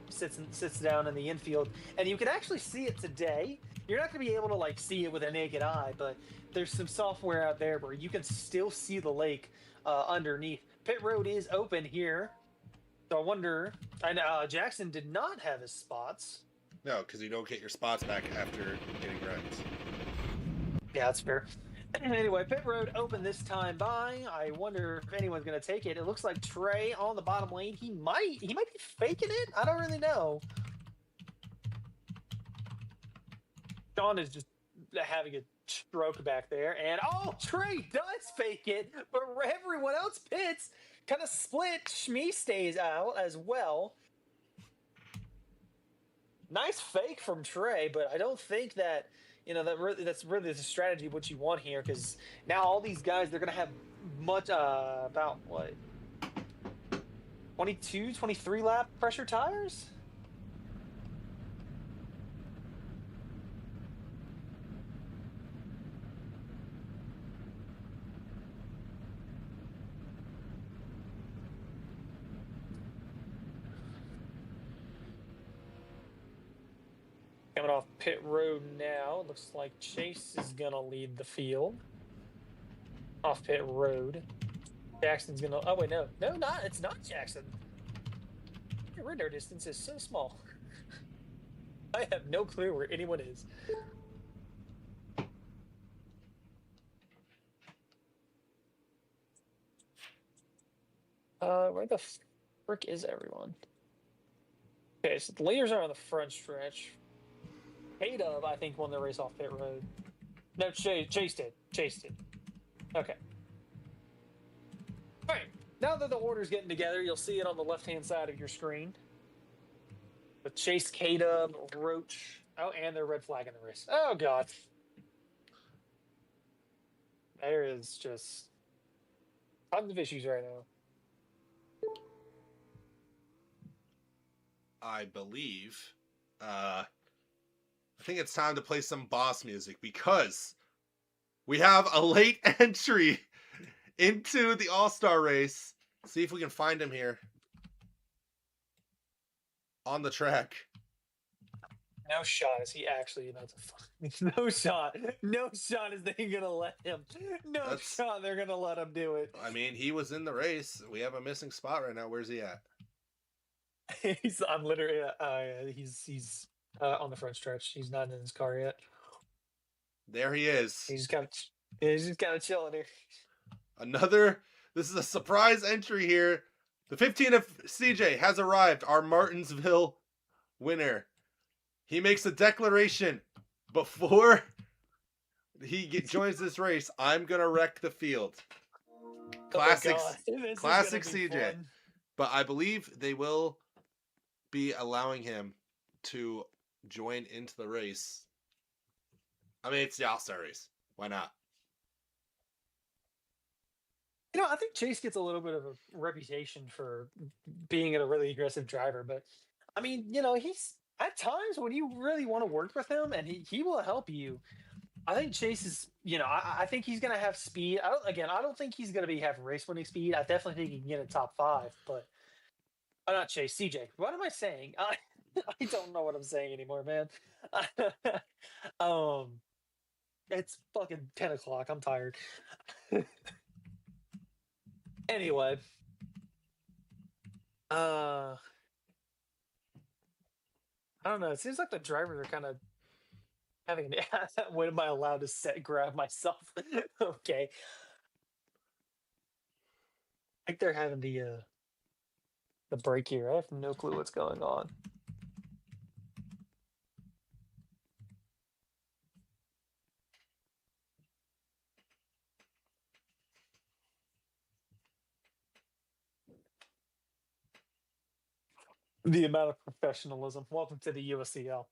sits down in the infield, and you can actually see it today. You're not going to be able to see it with a naked eye, but there's some software out there where you can still see the lake underneath. Pit road is open here, so I wonder. And Jackson did not have his spots. No, because you don't get your spots back after getting runs. Yeah, that's fair. Anyway, pit road open this time by. I wonder if anyone's going to take it. It looks like Trey on the bottom lane. He might be faking it. I don't really know. Sean is just having a stroke back there, and Trey does fake it, but everyone else pits, kind of split. Shmi stays out as well. Nice fake from Trey, but I don't think that that's really the strategy what you want here, because now all these guys, they're gonna have much about what 22, 23 lap pressure tires. Coming off pit road now. Looks like Chase is going to lead the field. Off pit road. Jackson's going to... Oh, wait, no. No, not. It's not Jackson. Your radar distance is so small. I have no clue where anyone is. Where the frick is everyone? Okay, so the leaders are on the front stretch. K-Dub, I think, won the race off pit road. No, Chase did. Okay. All right. Now that the order's getting together, you'll see it on the left-hand side of your screen. With Chase, Kada, Roach. Oh, and their red flag in the race. Oh, God. There is just tons of issues right now. I believe. I think it's time to play some boss music because we have a late entry into the All-Star race. See if we can find him here on the track. No shot is he actually about to fuck. No shot. No shot is they gonna let him. No shot they're gonna let him do it. I mean, he was in the race. We have a missing spot right now. Where's he at? I'm literally he's on the front stretch. He's not in his car yet. There he is. He's just kind of chilling here. This is a surprise entry here. The 15 of CJ has arrived. Our Martinsville winner. He makes a declaration before he joins this race. I'm gonna wreck the field. Classic CJ. Fun. But I believe they will be allowing him to join into the race. I mean, it's the All-Star race. Why not? You know, I think Chase gets a little bit of a reputation for being a really aggressive driver, but I mean, you know, he's at times when you really want to work with him and he will help you. I think Chase is, you know, I think he's going to have speed. I don't think he's going to have race winning speed. I definitely think he can get a top 5, but not Chase, CJ. What am I saying? I don't know what I'm saying anymore, man. It's fucking 10 o'clock. I'm tired. Anyway, I don't know. It seems like the drivers are kind of having. When am I allowed to grab myself? Okay. I think they're having the break here. I have no clue what's going on. The amount of professionalism. Welcome to the USCL.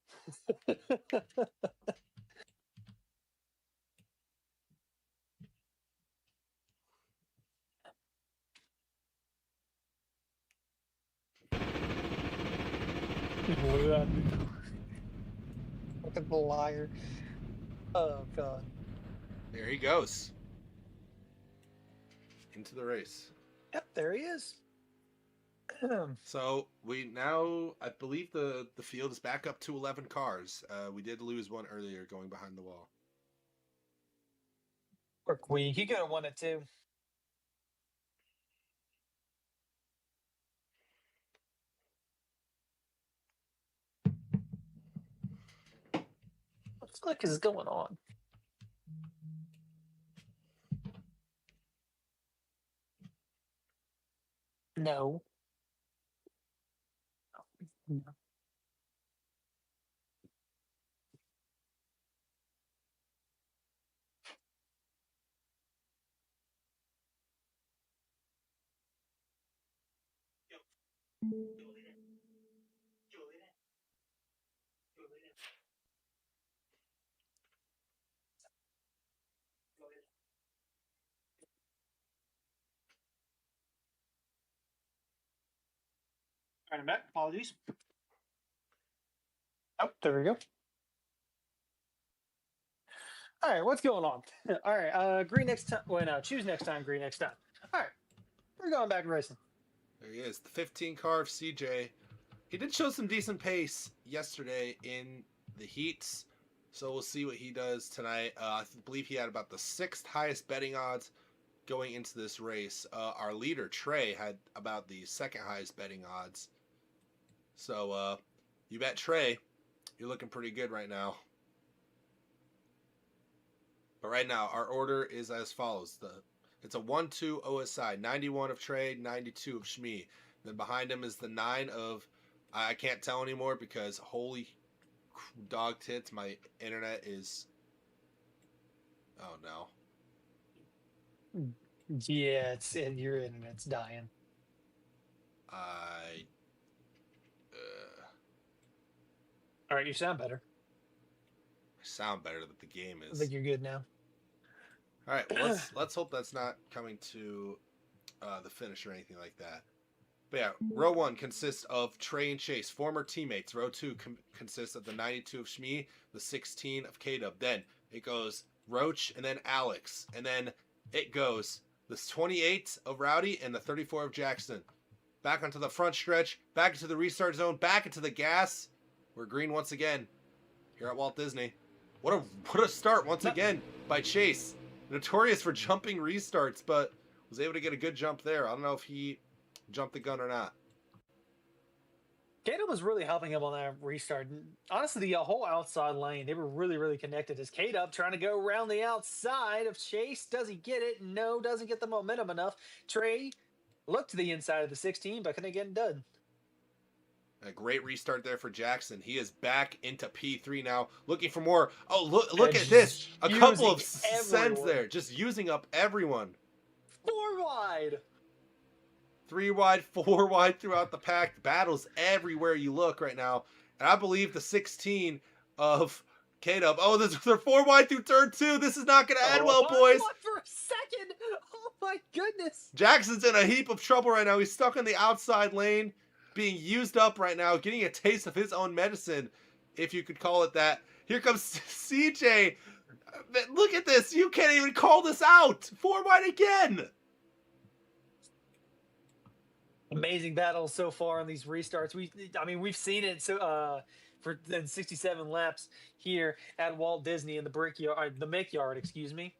Fucking liar. Oh, God. There he goes. Into the race. Yep, there he is. So we now, I believe the field is back up to 11 cars. We did lose one earlier going behind the wall. Or Queen. He could have won it too. What the fuck is going on? No. No. All right, I'm back. Apologies. Oh, there we go. All right, what's going on? All right, green next time. Well, no, choose next time, green next time. All right, we're going back racing. There he is, the 15 car of CJ. He did show some decent pace yesterday in the heats, so we'll see what he does tonight. I believe he had about the 6th highest betting odds going into this race. Our leader, Trey, had about the 2nd highest betting odds. So, you bet Trey, you're looking pretty good right now. But right now, our order is as follows. It's a 1-2 OSI, 91 of Trey, 92 of Shmi. Then behind him is the 9 of, I can't tell anymore because holy dog tits, my internet is, oh no. Yeah, your internet's dying. I All right, you sound better. sound better than the game I is. think you're good now. All right, well let's hope that's not coming to the finish or anything like that. But yeah, row one consists of Trey and Chase, former teammates. Row two consists of the 92 of Shmi, the 16 of K-Dub. Then it goes Roach and then Alex. And then it goes the 28 of Rowdy and the 34 of Jackson. Back onto the front stretch, back into the restart zone, back into the gas. We're green once again here at Walt Disney. What a start once again by Chase. Notorious for jumping restarts, but was able to get a good jump there. I don't know if he jumped the gun or not. Kato was really helping him on that restart. Honestly, the whole outside lane, they were really, really connected. As Kate up trying to go around the outside of Chase. Does he get it? No, doesn't get the momentum enough. Trey looked to the inside of the 16, but couldn't get it done. A great restart there for Jackson. He is back into P3 now, looking for more. Oh, look at this. A couple of cents there, just using up everyone. 4 wide. 3 wide, 4 wide throughout the pack. Battles everywhere you look right now. And I believe the 16 of K-Dub. Oh, they're 4 wide through turn 2. This is not going to end well, boys. What for a second? Oh, my goodness. Jackson's in a heap of trouble right now. He's stuck in the outside lane, being used up right now, getting a taste of his own medicine, if you could call it that. Here comes CJ. Look at this. You can't even call this out. 4 wide again. Amazing battles so far on these restarts. We've seen it for 67 laps here at Walt Disney in the Mick Yard, excuse me.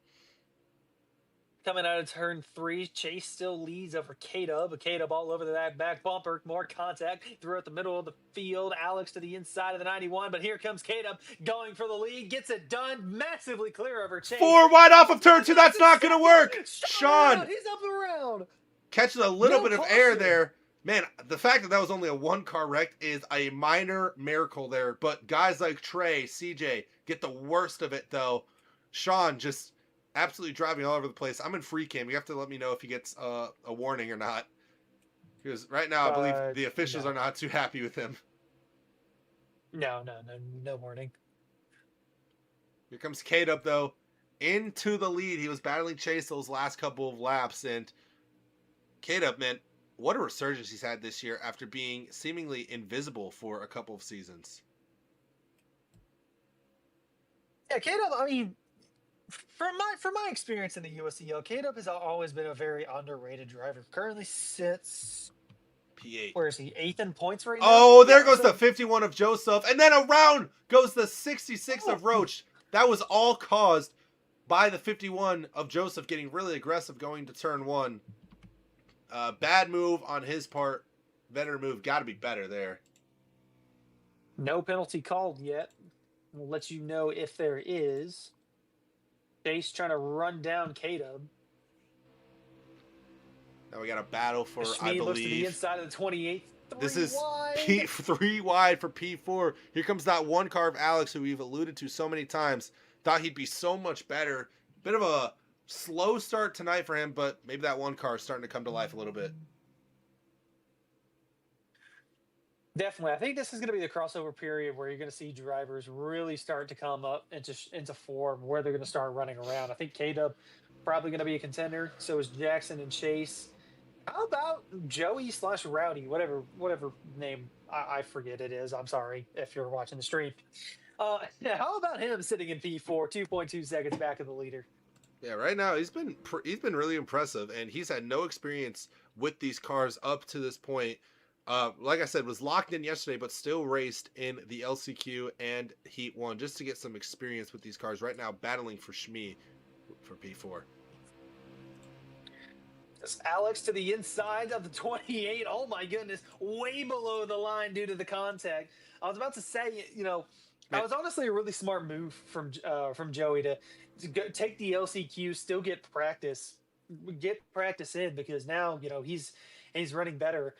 Coming out of turn 3, Chase still leads over K-Dub. K-Dub all over that back bumper. More contact throughout the middle of the field. Alex to the inside of the 91, but here comes K-Dub going for the lead. Gets it done. Massively clear over Chase. 4 wide off of turn 2. That's not going to work. Sean. He's up around. Catches a little bit of air there. Man, the fact that was only a 1-car wreck is a minor miracle there. But guys like Trey, CJ get the worst of it, though. Sean just absolutely driving all over the place. I'm in free cam. You have to let me know if he gets a warning or not. Because right now, I believe the officials are not too happy with him. No warning. Here comes K-Dub, though, into the lead. He was battling Chase those last couple of laps. And K-Dub, man, what a resurgence he's had this year after being seemingly invisible for a couple of seasons. Yeah, K-Dub, I mean, from my experience in the USCL, K-Dub has always been a very underrated driver. Currently sits P8. Where is he? 8th in points right now? Oh, there goes the 51 of Joseph. And then around goes the 66 of Roach. That was all caused by the 51 of Joseph getting really aggressive going to turn 1. Bad move on his part. Better move. Got to be better there. No penalty called yet. We'll let you know if there is. Chase trying to run down K-Dub. Now we got a battle for, Shmi I believe. looks to the inside of the 28. This is wide. 3 wide for P4. Here comes that 1 car of Alex, who we've alluded to so many times. Thought he'd be so much better. Bit of a slow start tonight for him, but maybe that 1 car is starting to come to life a little bit. Definitely. I think this is going to be the crossover period where you're going to see drivers really start to come up into form, where they're going to start running around. I think K-Dub probably going to be a contender. So is Jackson and Chase. How about Joey/Rowdy, whatever name I forget it is. I'm sorry if you're watching the stream. How about him sitting in P4, 2.2 seconds back of the leader? Yeah, right now he's been really impressive, and he's had no experience with these cars up to this point. Like I said, was locked in yesterday, but still raced in the LCQ and Heat 1 just to get some experience with these cars. Right now, battling for Shmi for P4. Alex to the inside of the 28. Oh my goodness, way below the line due to the contact. I was about to say, that was honestly a really smart move from Joey to take the LCQ, still get practice in, because now he's running better.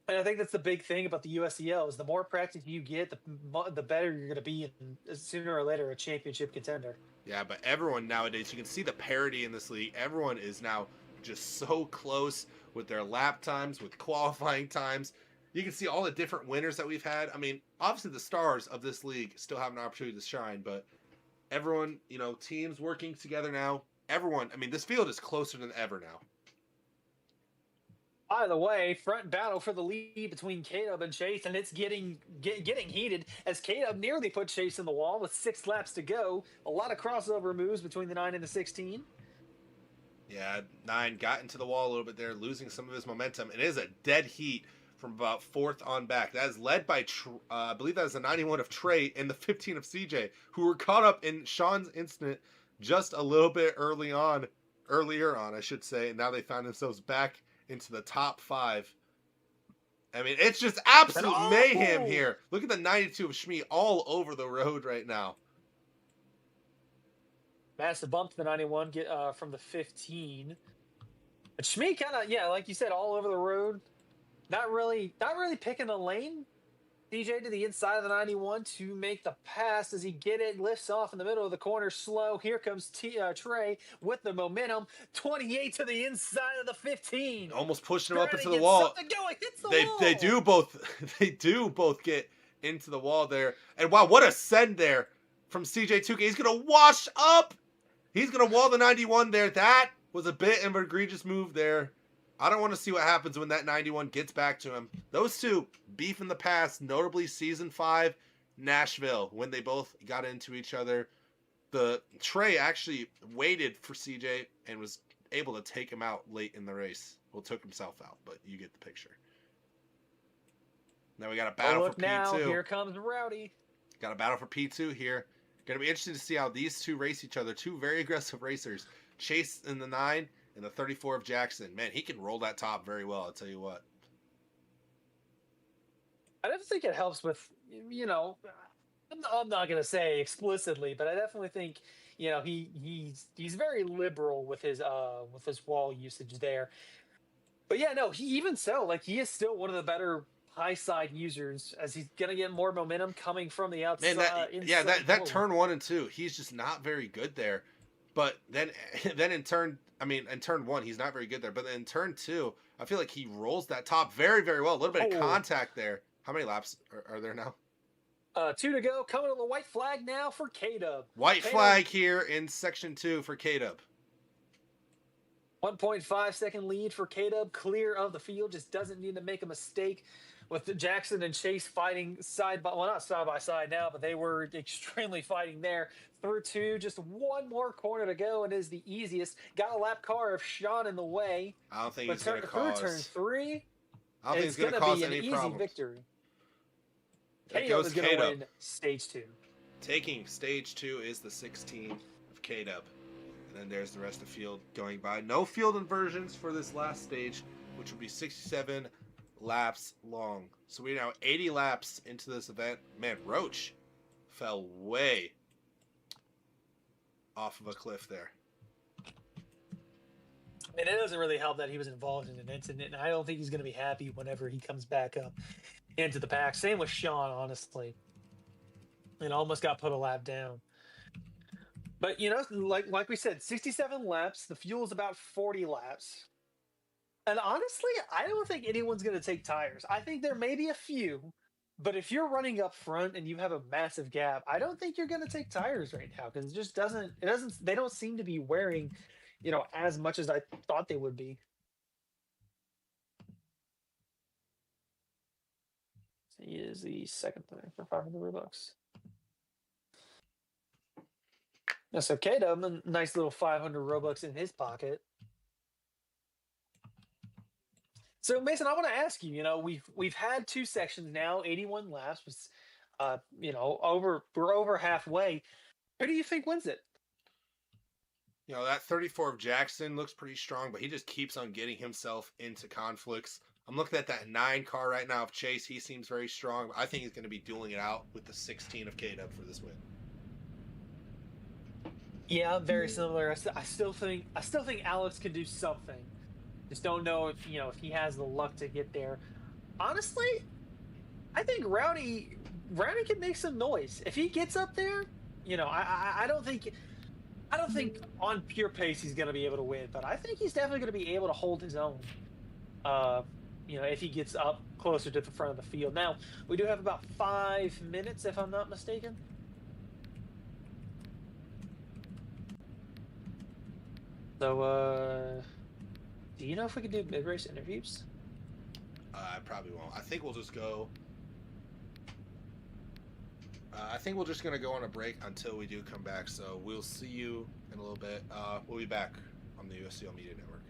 And I think that's the big thing about the USCL is the more practice you get, the better you're going to be, and sooner or later a championship contender. Yeah, but everyone nowadays, you can see the parity in this league. Everyone is now just so close with their lap times, with qualifying times. You can see all the different winners that we've had. I mean, obviously the stars of this league still have an opportunity to shine, but everyone, teams working together now. Everyone, I mean, this field is closer than ever now. By the way, front battle for the lead between Caleb and Chase, and it's getting heated as Caleb nearly put Chase in the wall with 6 laps to go. A lot of crossover moves between the 9 and the 16. Yeah, 9 got into the wall a little bit there, losing some of his momentum. It is a dead heat from about 4th on back. That is led by, I believe that is the 91 of Trey and the 15 of CJ, who were caught up in Sean's incident just a little bit earlier on, I should say, and now they found themselves back into the top 5. I mean, it's just absolute mayhem here. Look at the 92 of Shmi all over the road right now. Massive bump to the 91 from the 15. But Shmi kind of, yeah, like you said, all over the road. Not really picking a lane. DJ to the inside of the 91 to make the pass. Does he get it? Lifts off in the middle of the corner slow. Here comes Trey with the momentum. 28 to the inside of the 15. Almost pushing him up into the wall. They do both get into the wall there. And wow, what a send there from CJ2K. He's going to wash up. He's going to wall the 91 there. That was a bit of an egregious move there. I don't want to see what happens when that 91 gets back to him. Those two beef in the past, notably season 5, Nashville, when they both got into each other. The Trey actually waited for CJ and was able to take him out late in the race. Well, took himself out, but you get the picture. Now we got a battle for P2. Now, here comes Rowdy. Got a battle for P2 here. Going to be interesting to see how these two race each other. Two very aggressive racers. Chase in the 9 and the 34 of Jackson. Man, he can roll that top very well, I'll tell you what. I don't think it helps with, I'm not going to say explicitly, but I definitely think, he's very liberal with his wall usage there. But yeah, no, he is still one of the better high side users as he's going to get more momentum coming from the outside. Man, that turn 1 and 2, he's just not very good there. But then in turn 1, he's not very good there. But then in turn 2, I feel like he rolls that top very, very well. A little bit of contact there. How many laps are there now? 2 to go. Coming to the white flag now for K-Dub. White flag here in section 2 for K-Dub. 1.5 second lead for K-Dub. Clear of the field. Just doesn't need to make a mistake. With Jackson and Chase fighting not side by side now, but they were extremely fighting there. Through 2, just one more corner to go, and is the easiest. Got a lap car of Sean in the way. I don't think it's going to cause. Through turn 3, I don't think it's going to cause any problems. Easy victory. K-Dub is going to win stage 2. Taking stage 2 is the 16 of K-Dub. And then there's the rest of the field going by. No field inversions for this last stage, which will be 67 laps long. So we're now 80 laps into this event. Man, Roach fell way off of a cliff there. And it doesn't really help that he was involved in an incident, and I don't think he's going to be happy whenever he comes back up into the pack. Same with Sean, honestly. And almost got put a lap down. But, like we said, 67 laps. The fuel's about 40 laps. And honestly, I don't think anyone's going to take tires. I think there may be a few, but if you're running up front and you have a massive gap, I don't think you're going to take tires right now because they don't seem to be wearing, as much as I thought they would be. He is the second player for 500 Robux. That's okay, though. A nice little 500 Robux in his pocket. So Mason, I want to ask you. We've had 2 sections now, 81 laps. We're over halfway. Who do you think wins it? That 34 of Jackson looks pretty strong, but he just keeps on getting himself into conflicts. I'm looking at that 9 car right now of Chase. He seems very strong. I think he's going to be dueling it out with the 16 of K-Dub for this win. Yeah, very similar. I still think Alex can do something. Just don't know if he has the luck to get there. honestly, I think Rowdy can make some noise if he gets up there. I don't think on pure pace he's going to be able to win, but I think he's definitely going to be able to hold his own. Uh, if he gets up closer to the front of the field. Now we do have about 5 minutes, if I'm not mistaken. So, do you know if we can do mid-race interviews? I probably won't. I think we'll just go. I think we're just gonna go on a break until we do come back. So we'll see you in a little bit. We'll be back on the USCL Media Network.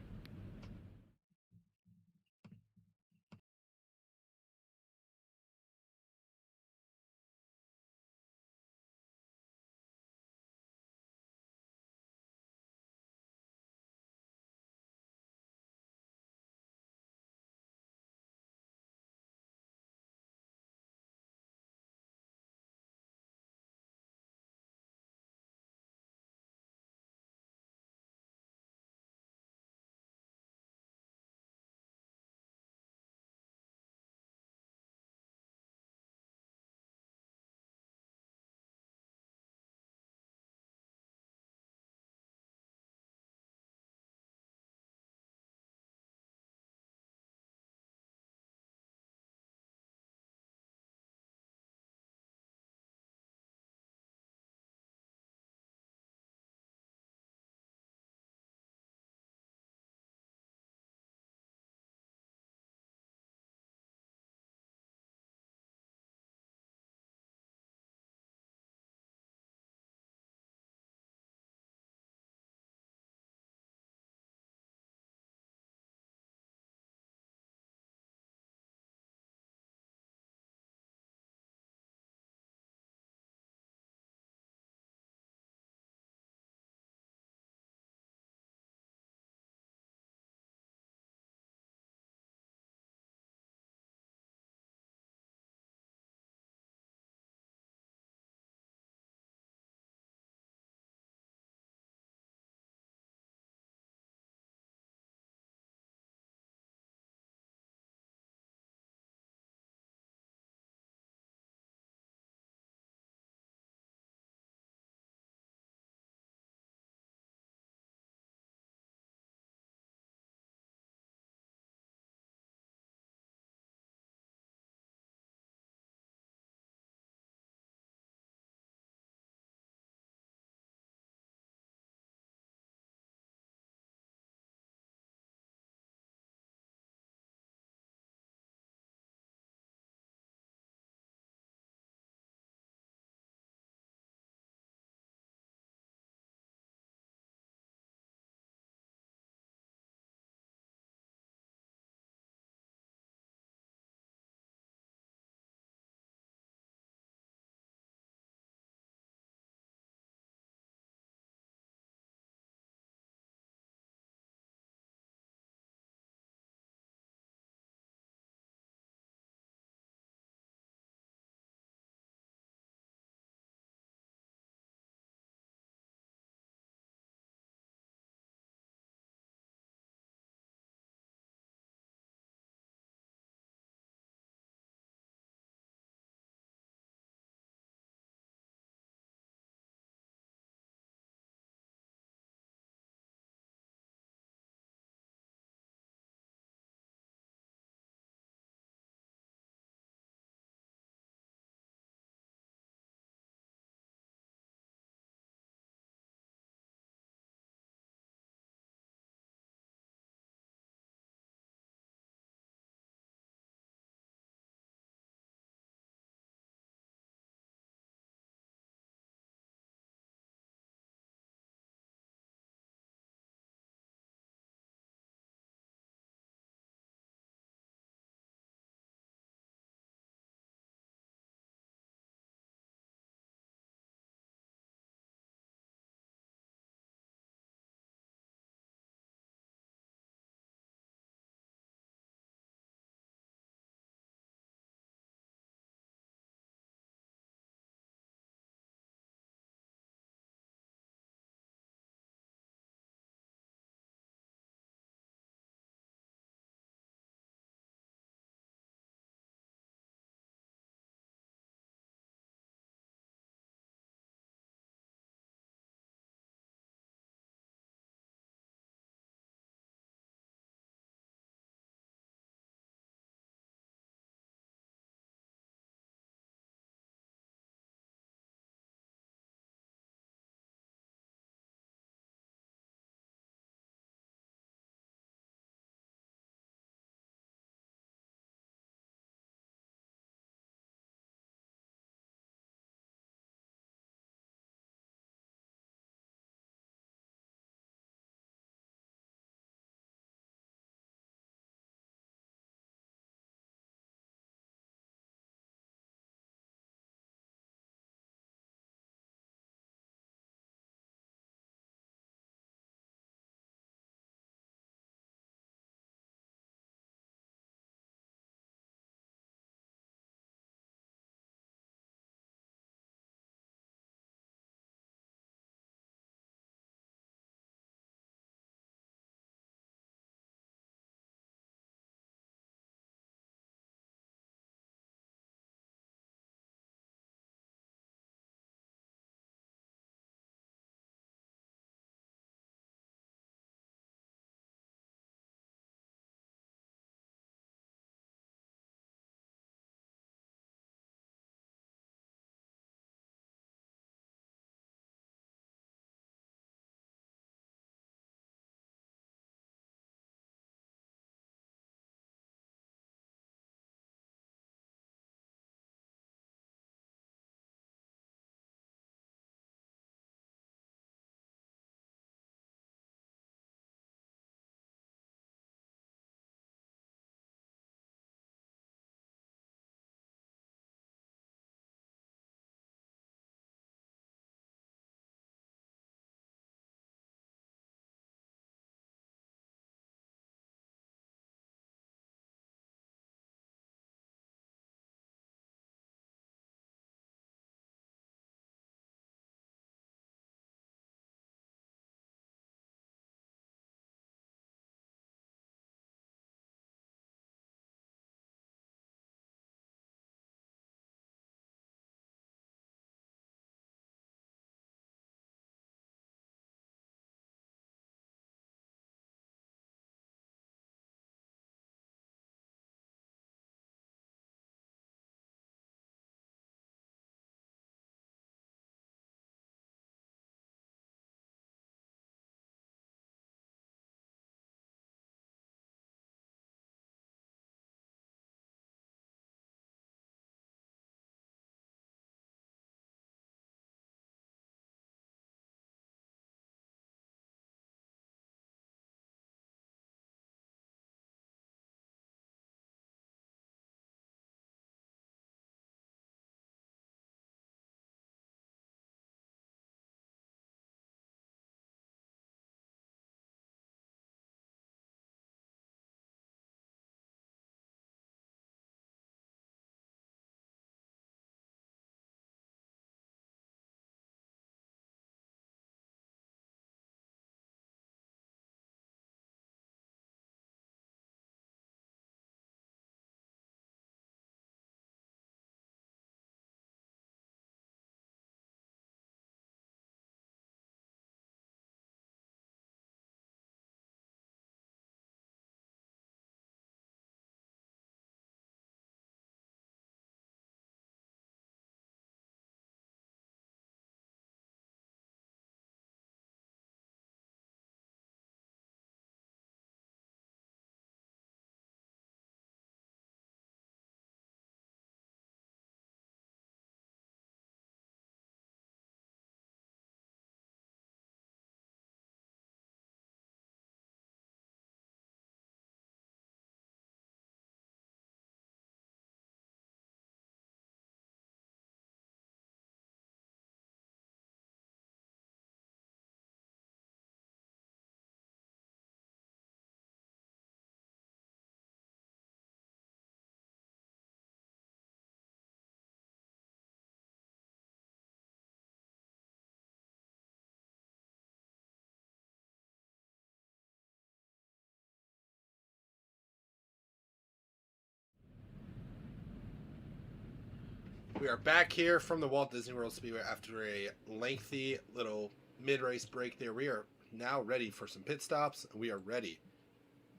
We are back here from the Walt Disney World Speedway after a lengthy little mid-race break there. We are now ready for some pit stops. We are ready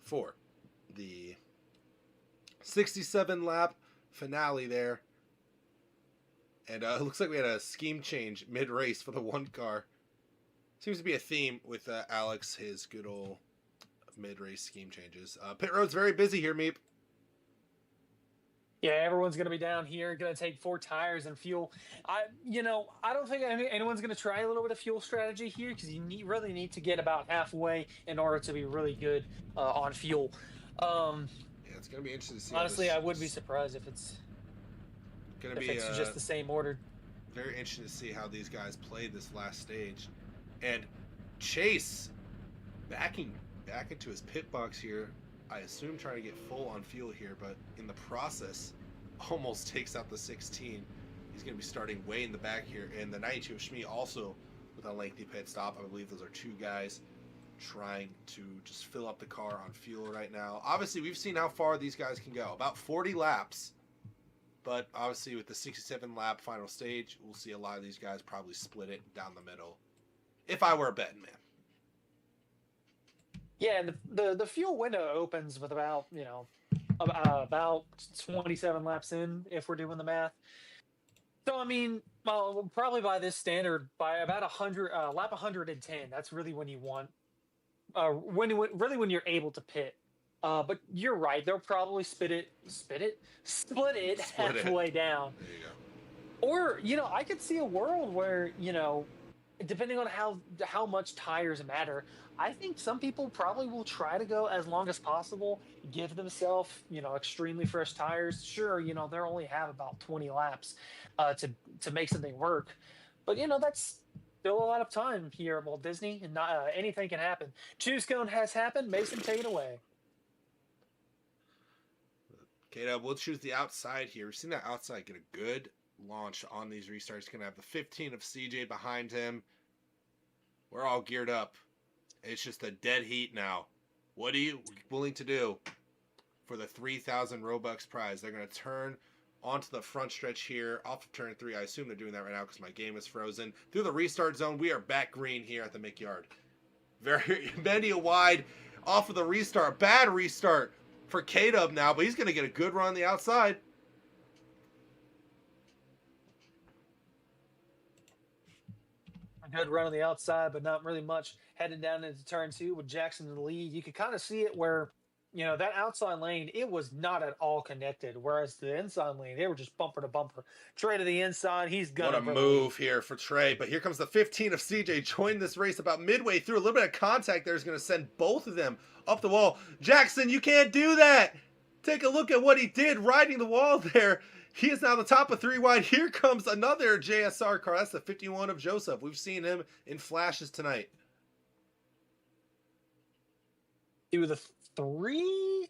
for the 67 lap finale there. And it looks like we had a scheme change mid-race for the one car. Seems to be a theme with Alex, his good old mid-race scheme changes. Pit road's very busy here, Meep. Yeah, everyone's going to be down here, going to take 4 tires and fuel. I don't think anyone's going to try a little bit of fuel strategy here because you really need to get about halfway in order to be really good on fuel. Yeah, it's going to be interesting to see. Honestly, I would be surprised if it's just the same order. Very interesting to see how these guys play this last stage. And Chase backing back into his pit box here. I assume trying to get full on fuel here, but in the process, almost takes out the 16. He's going to be starting way in the back here. And the 92 of Schmee also with a lengthy pit stop. I believe those are 2 guys trying to just fill up the car on fuel right now. Obviously, we've seen how far these guys can go. About 40 laps. But obviously, with the 67 lap final stage, we'll see a lot of these guys probably split it down the middle. If I were a betting man. Yeah, and the fuel window opens with about 27 laps in if we're doing the math. So I mean, probably by this standard, by about 100 lap 110, that's really when you want when you're able to pit. But you're right; they'll probably split it halfway down. There you go. Or I could see a world where depending on how much tires matter, I think some people probably will try to go as long as possible, give themselves, extremely fresh tires. Sure, they'll only have about 20 laps to make something work. But, that's still a lot of time here at Walt Disney, and not anything can happen. Choose cone has happened. Mason, take it away. K-Dub, we'll choose the outside here. We've seen that outside get a good launch on these restarts. He's going to have the 15 of CJ behind him. We're all geared up. It's just a dead heat now. What are you willing to do for the 3,000 Robux prize? They're going to turn onto the front stretch here off of turn 3. I assume they're doing that right now because my game is frozen. Through the restart zone, we are back green here at the Mick Yard. Very many a wide off of the restart. Bad restart for K-Dub now, but he's going to get a good run on the outside. A good run on the outside, but not really much heading down into turn 2 with Jackson in the lead. You could kind of see it where, that outside lane, it was not at all connected. Whereas the inside lane, they were just bumper to bumper. Trey to the inside, he's gonna. What a move here for Trey. But here comes the 15 of CJ joining this race about midway through. A little bit of contact there is going to send both of them up the wall. Jackson, you can't do that. Take a look at what he did riding the wall there. He is now the top of 3 wide. Here comes another JSR car. That's the 51 of Joseph. We've seen him in flashes tonight. 2 of the 3?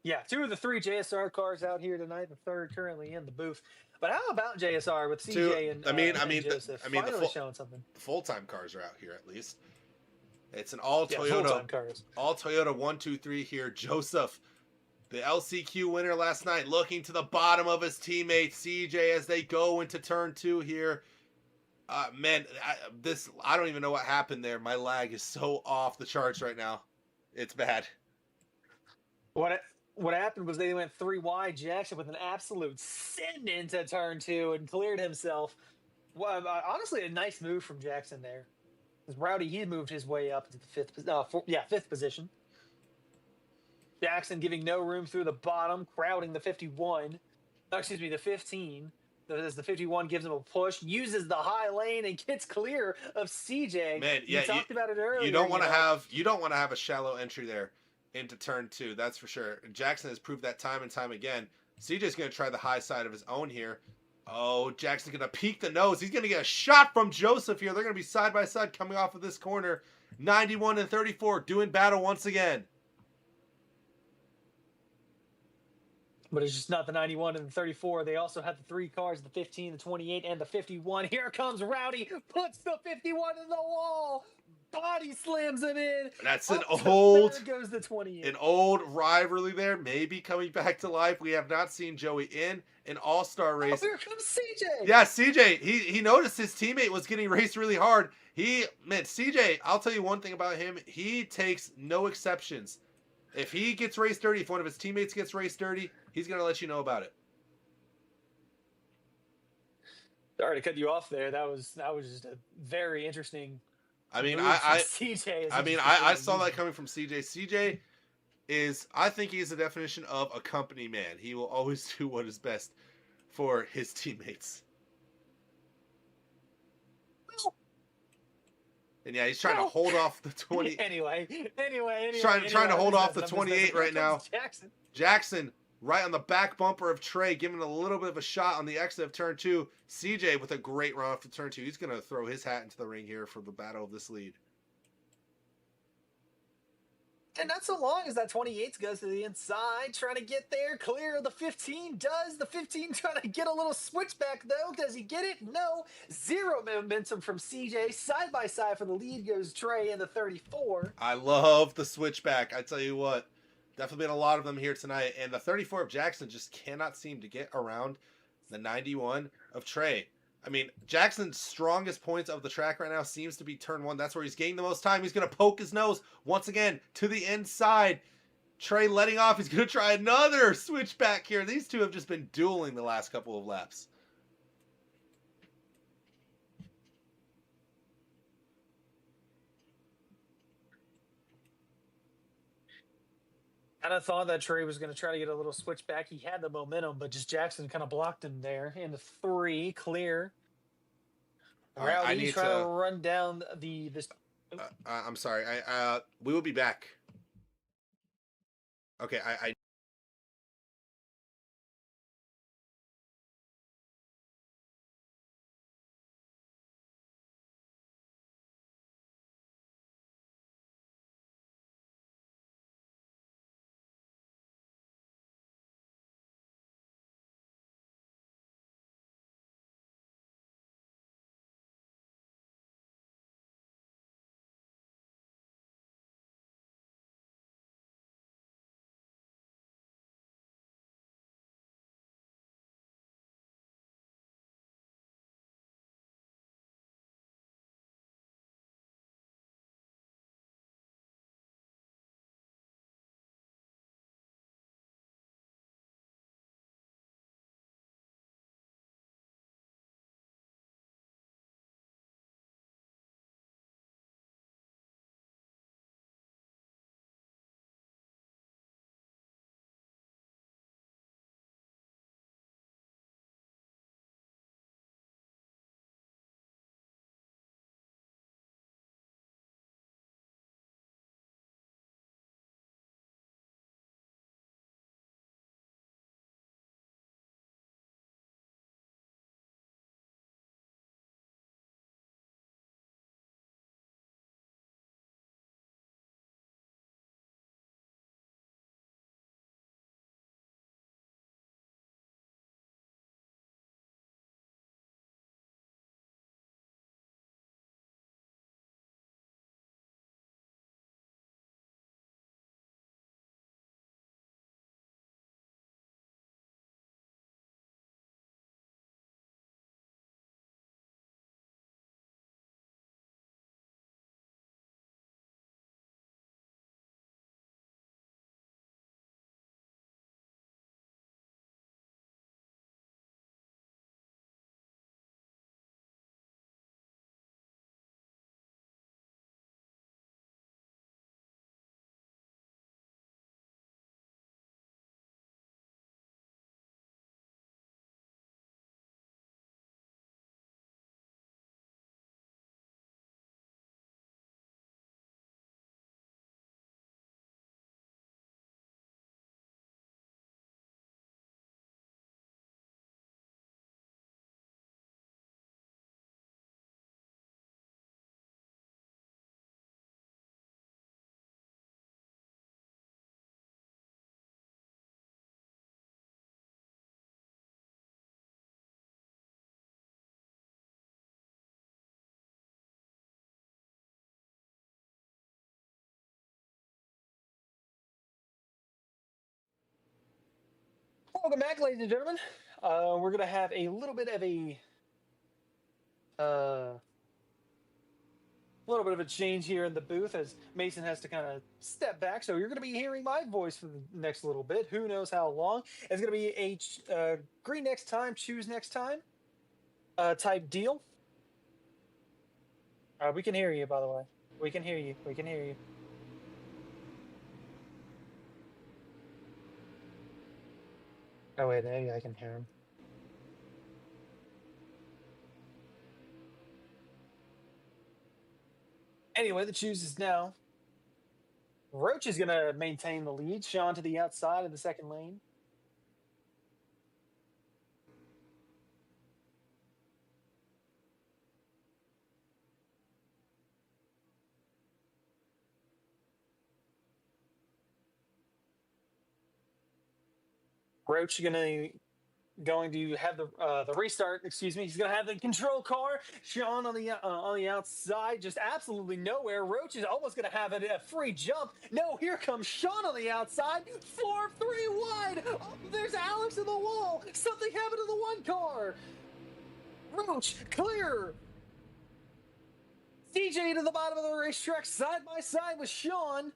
Yeah, 2 of the 3 JSR cars out here tonight. The third currently in the booth. But how about JSR with CJ and Joseph? Finally showing something. The full-time cars are out here at least. It's an all Toyota. Full-time cars. All Toyota 1, 2, 3 here. Joseph, the LCQ winner last night, looking to the bottom of his teammate CJ as they go into turn 2 here. Man, I don't even know what happened there. My lag is so off the charts right now. It's bad. What happened was they went 3 wide. Jackson with an absolute send into turn 2 and cleared himself. Well, honestly, a nice move from Jackson there. Because Rowdy, he moved his way up to the 5th position. Jackson giving no room through the bottom, crowding the 51. The 15. As the 51 gives him a push, uses the high lane and gets clear of CJ. Man, yeah, you talked about it earlier. You don't want to have a shallow entry there into turn 2. That's for sure. Jackson has proved that time and time again. CJ's going to try the high side of his own here. Oh, Jackson's going to peek the nose. He's going to get a shot from Joseph here. They're going to be side by side coming off of this corner. 91 and 34 doing battle once again. But it's just not the 91 and the 34. They also have the 3 cars, the 15, the 28, and the 51. Here comes Rowdy, puts the 51 in the wall. body slams him in. That's Up to third goes the 28. an old rivalry there, maybe coming back to life. We have not seen Joey in an all-star Oh, race. here comes CJ. Yeah, CJ, he noticed his teammate was getting raced really hard. CJ, I'll tell you one thing about him. He takes no exceptions. If he gets raced dirty, if one of his teammates gets raced dirty, he's going to let you know about it. Sorry to cut you off there. That was just a very interesting. I mean, move from CJ. I saw that coming from CJ. CJ I think he's the definition of a company man. He will always do what is best for his teammates. And yeah, he's trying to hold off the 20. Anyway. Trying to hold off the 28 right now. Jackson. Jackson right on the back bumper of Trey, giving a little bit of a shot on the exit of turn 2. CJ with a great run off to turn 2. He's going to throw his hat into the ring here for the battle of this lead. And not so long as that 28 goes to the inside, trying to get there, clear. The 15 does. The 15 trying to get a little switchback, though. Does he get it? No. Zero momentum from CJ. Side by side for the lead goes Trey in the 34. I love the switchback. I tell you what, definitely been a lot of them here tonight. And the 34 of Jackson just cannot seem to get around the 91 of Trey. I mean, Jackson's strongest points of the track right now seems to be turn 1. That's where he's gaining the most time. He's going to poke his nose once again to the inside. Trey letting off. He's going to try another switchback here. These two have just been dueling the last couple of laps. Kind of thought that Trey was going to try to get a little switchback. He had the momentum, but just Jackson kind of blocked him there. In the 3, clear. All right, I need to run down this. I'm sorry. We will be back. Okay, I Welcome back, ladies and gentlemen. We're gonna have a uh, little bit of a change here in the booth as Mason has to kind of step back. So you're gonna be hearing my voice for the next little bit. Who knows how long? It's gonna be a green next time, choose next time type deal. We can hear you, by the way. We can hear you. We can hear you. Oh wait, maybe I can hear him. Anyway, the choose is now. Roach is going to maintain the lead. Sean to the outside of the second lane. Roach going to have the restart. Excuse me. He's going to have the control car. Sean on the outside, just absolutely nowhere. Roach is almost going to have a free jump. No, here comes Sean on the outside. 4-3 wide. Oh, there's Alex in the wall. Something happened to the one car. Roach clear. CJ to the bottom of the racetrack, side by side with Sean.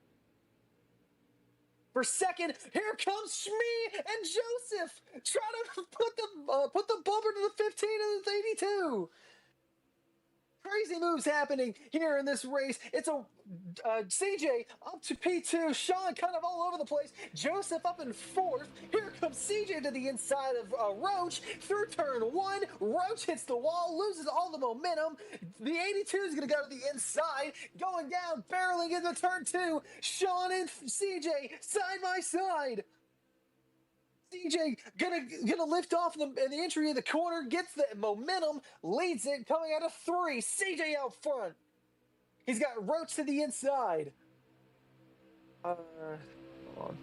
For second, here comes Shmee and Joseph trying to put the bumper to the 15 and the 82. Crazy moves happening here in this race. It's a CJ up to P2. Sean kind of all over the place. Joseph up in fourth. Here comes CJ to the inside of Roach through turn one. Roach hits the wall, loses all the momentum. The 82 is going to go to the inside, going down, barreling into turn two. Sean and CJ side by side. CJ gonna lift off in the entry of the corner, gets the momentum, leads it, coming out of three. CJ out front. He's got Roach to the inside. Hold on.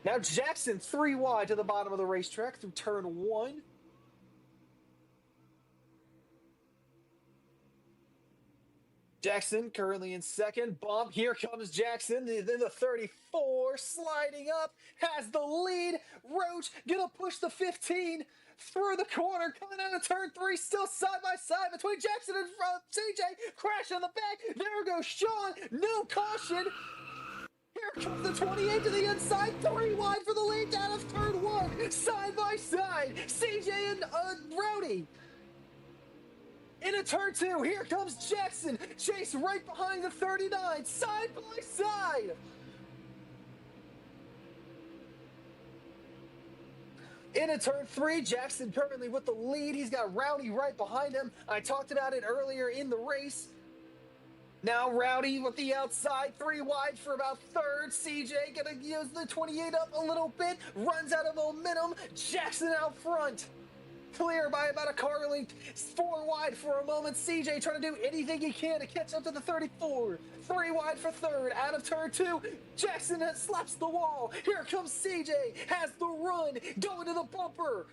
Now Jackson 3 wide to the bottom of the racetrack through turn one. Jackson currently in second. Bump. Here comes Jackson. Then the 34 sliding up. Has the lead. Roach gonna push the 15 through the corner. Coming out of turn three. Still side by side between Jackson and CJ. Crash on the back. There goes Sean. No caution. Here comes the 28 to the inside. 3 wide for the lead down of turn one. Side by side. CJ and Rowdy. Into turn two, here comes Jackson. Chase right behind the 39, side by side. Into turn three, Jackson currently with the lead. He's got Rowdy right behind him. I talked about it earlier in the race. Now Rowdy with the outside, 3 wide for about third. CJ gonna use the 28 up a little bit, runs out of momentum. Jackson out front. Clear by about a car length. 4 wide for a moment. CJ trying to do anything he can to catch up to the 34. 3 wide for third. Out of turn two. Jackson slaps the wall. Here comes CJ. Has the run. Going to the bumper.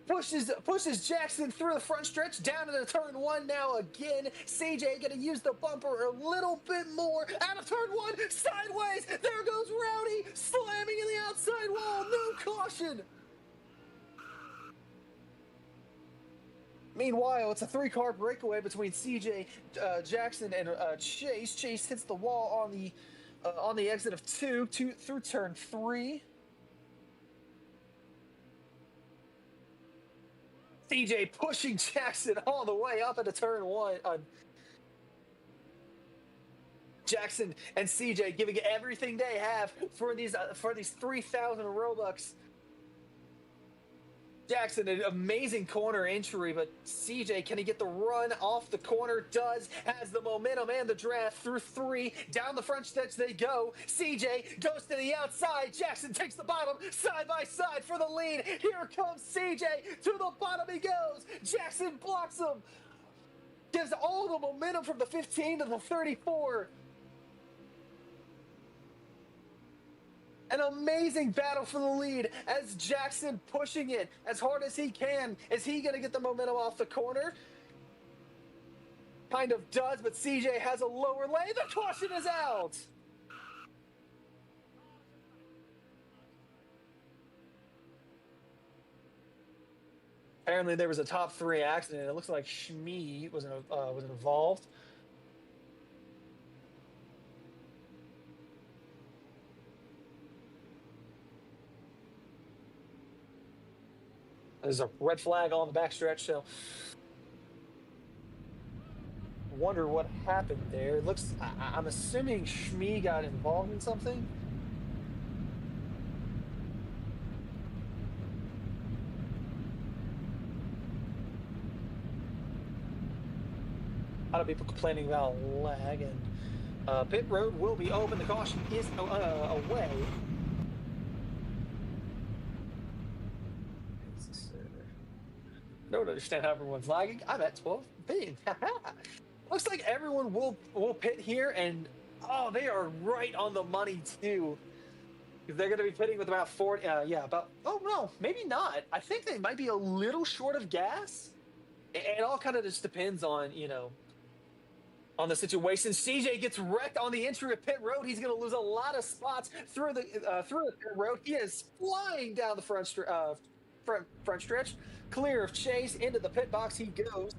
Pushes Jackson through the front stretch. Down into turn one now again. CJ going to use the bumper a little bit more. Out of turn one. Sideways. There goes Rowdy. Slamming in the outside wall. No caution. Meanwhile, it's a 3-car breakaway between CJ, Jackson, and Chase. Chase hits the wall on the exit of two through turn three. CJ pushing Jackson all the way up into turn one. Jackson and CJ giving everything they have for these 3,000 Robux. Jackson, an amazing corner entry, but CJ, can he get the run off the corner? Does. Has the momentum and the draft through three. Down the front stretch they go. CJ goes to the outside. Jackson takes the bottom, side by side for the lead. Here comes CJ. To the bottom he goes. Jackson blocks him. Gives all the momentum from the 15 to the 34. An amazing battle for the lead as Jackson pushing it as hard as he can. Is he going to get the momentum off the corner? Kind of does, but CJ has a lower lane. The caution is out. Apparently, there was a top three accident. It looks like Shmee was involved. There's a red flag on the backstretch, so wonder what happened there. It looks, I'm assuming Shmee got involved in something. A lot of people complaining about lag, and pit road will be open. The caution is away. I don't understand how everyone's lagging. I'm at 12. Looks like everyone will pit here, and oh, they are right on the money too. They're going to be pitting with about 40. Yeah, about. Oh no, maybe not. I think they might be a little short of gas. It all kind of just depends on on the situation. CJ gets wrecked on the entry of pit road. He's going to lose a lot of spots through the pit road. He is flying down the front stretch, clear of Chase. Into the pit box he goes.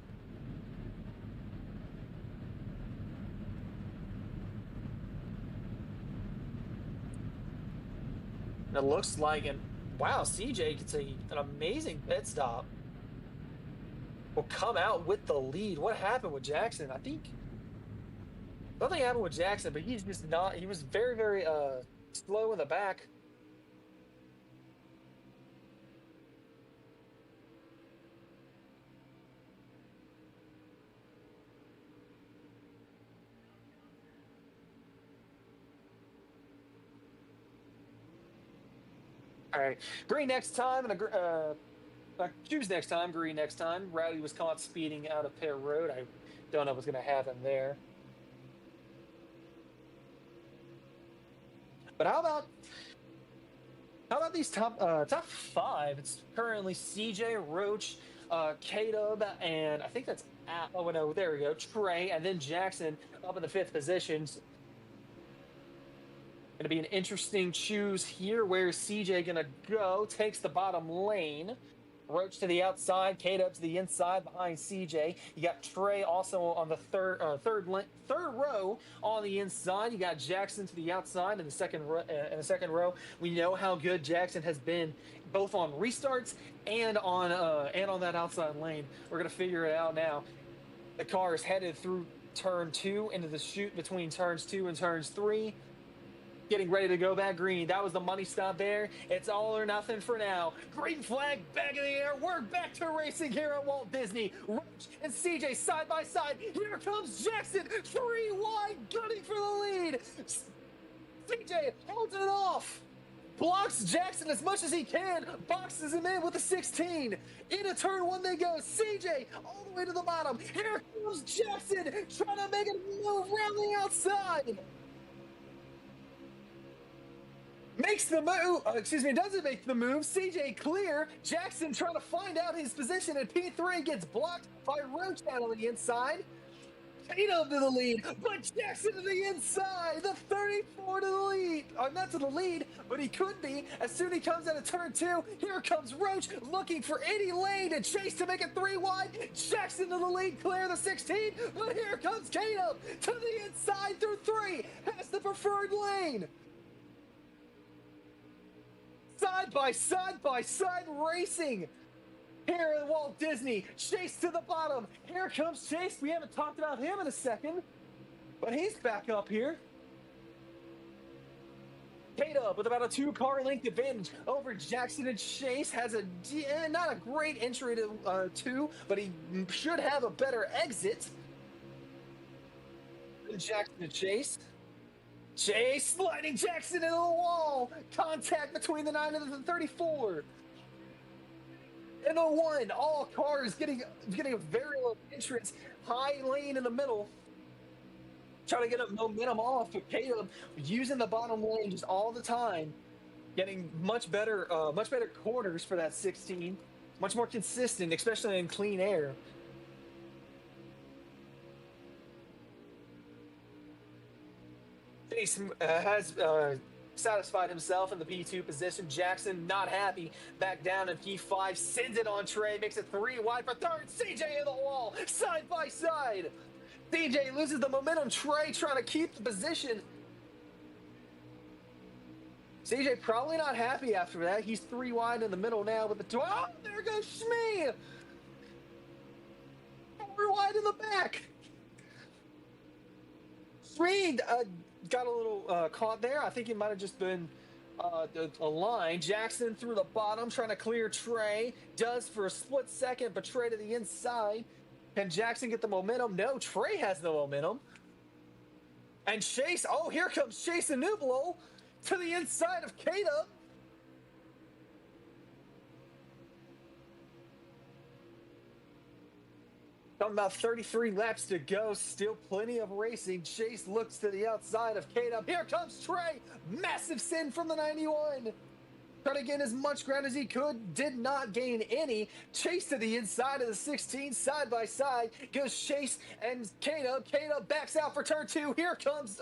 It looks like, and wow, CJ gets an amazing pit stop. Will come out with the lead. What happened with Jackson? I think nothing happened with Jackson, but he's just not. He was very, very slow in the back. All right, green next time, and choose next time, green next time. Rowdy was caught speeding out of pit road. I don't know what's going to happen there. But how about these top five? It's currently CJ, Roach, K-Dub, and I think that's oh no, there we go, Trey, and then Jackson up in the fifth positions. Going to be an interesting choose here. Where's CJ going to go? Takes the bottom lane. Roach to the outside, K-Dub to the inside behind CJ. You got Trey also on the third row on the inside. You got Jackson to the outside in the second row. We know how good Jackson has been both on restarts and on that outside lane. We're gonna figure it out now. The car is headed through turn 2 into the chute between turns 2 and turns 3. Getting ready to go back green. That was the money stop there. It's all or nothing for now. Green flag back in the air. We're back to racing here at Walt Disney. Roach and CJ side by side. Here comes Jackson. 3 wide, gunning for the lead. CJ holds it off. Blocks Jackson as much as he can. Boxes him in with the 16. Into turn 1 they go. CJ all the way to the bottom. Here comes Jackson trying to make a move around the outside. Makes the move, doesn't make the move. CJ clear. Jackson trying to find out his position, and P3 gets blocked by Roach down on the inside. K-Dub to the lead, but Jackson to the inside. The 34 to the lead. Not to the lead, but he could be. As soon as he comes out of turn 2, here comes Roach looking for any lane to chase to make it 3 wide. Jackson to the lead, clear the 16, but here comes K-Dub to the inside through 3. Has the preferred lane. Side by side racing here at Walt Disney. Chase to the bottom. Here comes Chase. We haven't talked about him in a second, but he's back up here. K-Dub with about a 2-car length advantage over Jackson, and Chase has not a great entry to 2, but he should have a better exit than Jackson to Chase. Chase sliding Jackson into the wall. Contact between the 9 and the 34. And the 1. All cars getting a very low entrance. High lane in the middle. Trying to get a momentum off. But K-Dub using the bottom lane just all the time. Getting much better corners for that 16. Much more consistent, especially in clean air. Chase has satisfied himself in the P2 position. Jackson not happy. Back down in P5, sends it on Trey, makes it 3 wide for third. CJ in the wall, side by side. CJ loses the momentum. Trey trying to keep the position. CJ probably not happy after that. He's 3 wide in the middle now with the... Oh, there goes Shmee! 4 wide in the back. Shmee got a little caught there. I think it might have just been a line. Jackson through the bottom, trying to clear Trey. Does for a split second, but Trey to the inside. Can Jackson get the momentum? No, Trey has the momentum. And Chase, oh, here comes Chase and Nublo to the inside of Kata. Talking about 33 laps to go, still plenty of racing. Chase looks to the outside of Kata. Here comes Trey. Massive sin from the 91. Trying to gain as much ground as he could, did not gain any. Chase to the inside of the 16, side by side. Goes Chase and Kata. Kata backs out for turn 2. Here comes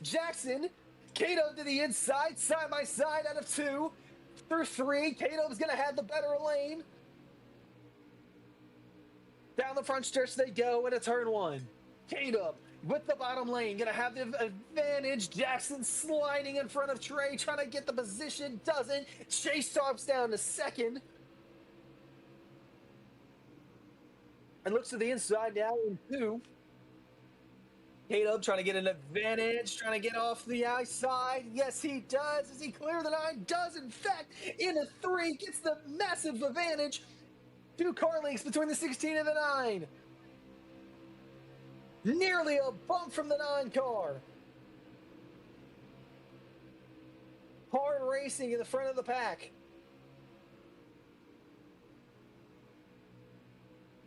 Jackson. Kata to the inside, side by side out of 2. Through 3. Kato's going to have the better lane. Down the front stretch they go into turn 1. Kata with the bottom lane, gonna have the advantage. Jackson sliding in front of Trey, trying to get the position, doesn't. Chase stops down to second. And looks to the inside now in 2. Kata trying to get an advantage, trying to get off the outside. Yes, he does. Does he clear the 9? Does, in fact, in a 3, gets the massive advantage. 2 car lengths between the 16 and the 9. Nearly a bump from the 9 car. Hard racing in the front of the pack.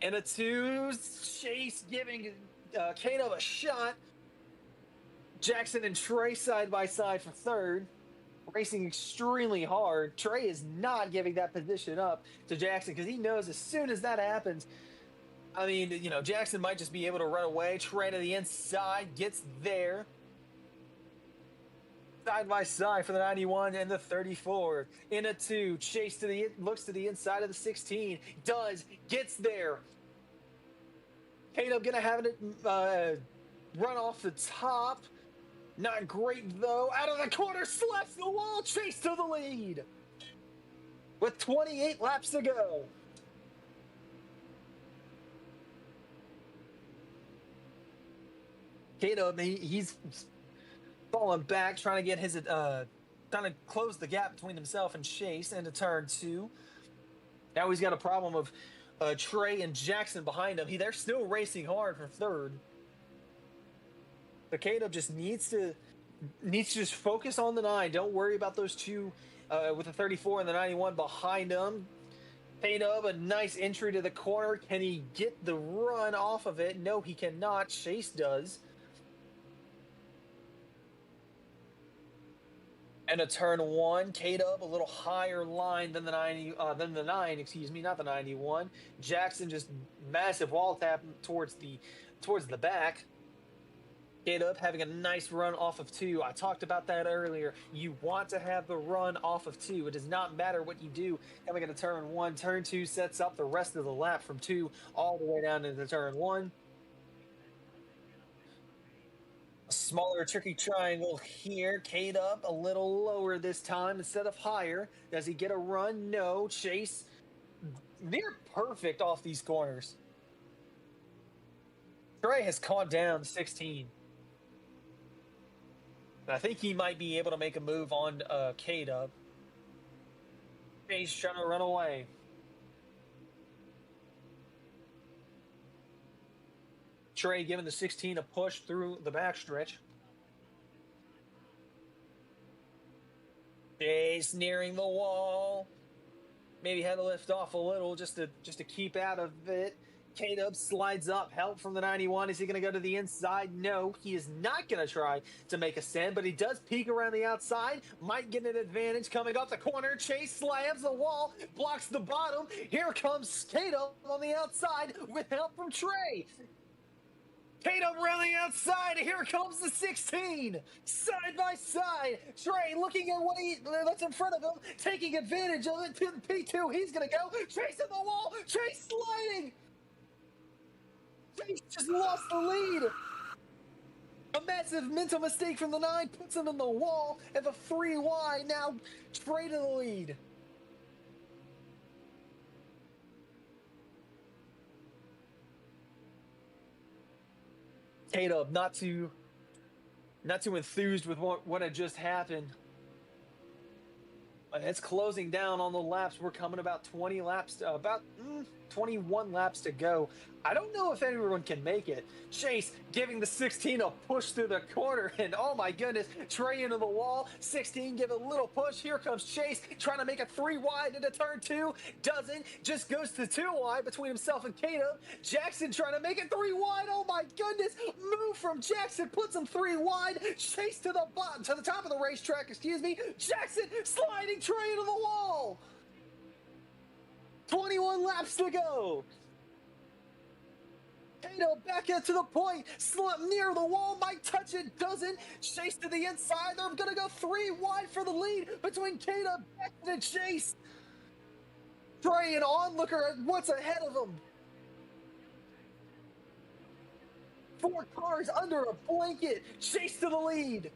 And a 2, Chase giving Kata a shot. Jackson and Trey side by side for third. Racing extremely hard. Trey is not giving that position up to Jackson because he knows as soon as that happens, I mean, you know, Jackson might just be able to run away. Trey to the inside, gets there. Side by side for the 91 and the 34. In a 2, Chase to the looks to the inside of the 16. Does, gets there. Kata gonna have it run off the top. Not great though. Out of the corner, slaps the wall. Chase to the lead. With 28 laps to go. Kata, he's falling back, trying to get his, trying to close the gap between himself and Chase into turn 2. Now he's got a problem of Trey and Jackson behind him. They're still racing hard for third. But Kata just needs to just focus on the 9. Don't worry about those 2 with the 34 and the 91 behind him. Kata, a nice entry to the corner. Can he get the run off of it? No, he cannot. Chase does. And a turn 1, Kata a little higher line than the 9, excuse me, not the 91. Jackson just massive wall tap towards the back. Kata having a nice run off of 2. I talked about that earlier. You want to have the run off of 2. It does not matter what you do. Coming into turn 1, turn 2 sets up the rest of the lap from 2 all the way down into turn 1. Smaller, tricky triangle here. Kata a little lower this time instead of higher. Does he get a run? No. Chase near perfect off these corners. Trey has caught down 16. I think he might be able to make a move on Kata. Chase trying to run away. Trey giving the 16 a push through the backstretch. Chase nearing the wall. Maybe had to lift off a little just to keep out of it. Kata slides up. Help from the 91. Is he going to go to the inside? No, he is not going to try to make a send, but he does peek around the outside. Might get an advantage coming off the corner. Chase slams the wall, blocks the bottom. Here comes Kata on the outside with help from Trey. Tatum around the outside, and here comes the 16. Side by side. Trey looking at what's in front of him, taking advantage of it to the P2. He's going to go. Chasing the wall. Chase sliding. Chase just lost the lead. A massive mental mistake from the 9 puts him in the wall, and the 3 wide now Trey to the lead. Tatum not too enthused with what had just happened. It's closing down on the laps. We're coming about 20 laps, about 21 laps to go. I don't know if anyone can make it. Chase giving the 16 a push through the corner, and oh my goodness, Trey into the wall. 16 give a little push. Here comes Chase trying to make a 3 wide into turn 2. Doesn't. Just goes to 2 wide between himself and Cato. Jackson trying to make it 3 wide. Oh my goodness. Move from Jackson puts him 3 wide. Chase to the bottom, to the top of the racetrack, excuse me. Jackson sliding Trey into the wall. 21 laps to go. Cato back into the point, slip near the wall, might touch it, doesn't. Chase to the inside, they're gonna go 3 wide for the lead between Cato back to Chase. Trey an onlooker at what's ahead of him. 4 cars under a blanket, Chase to the lead.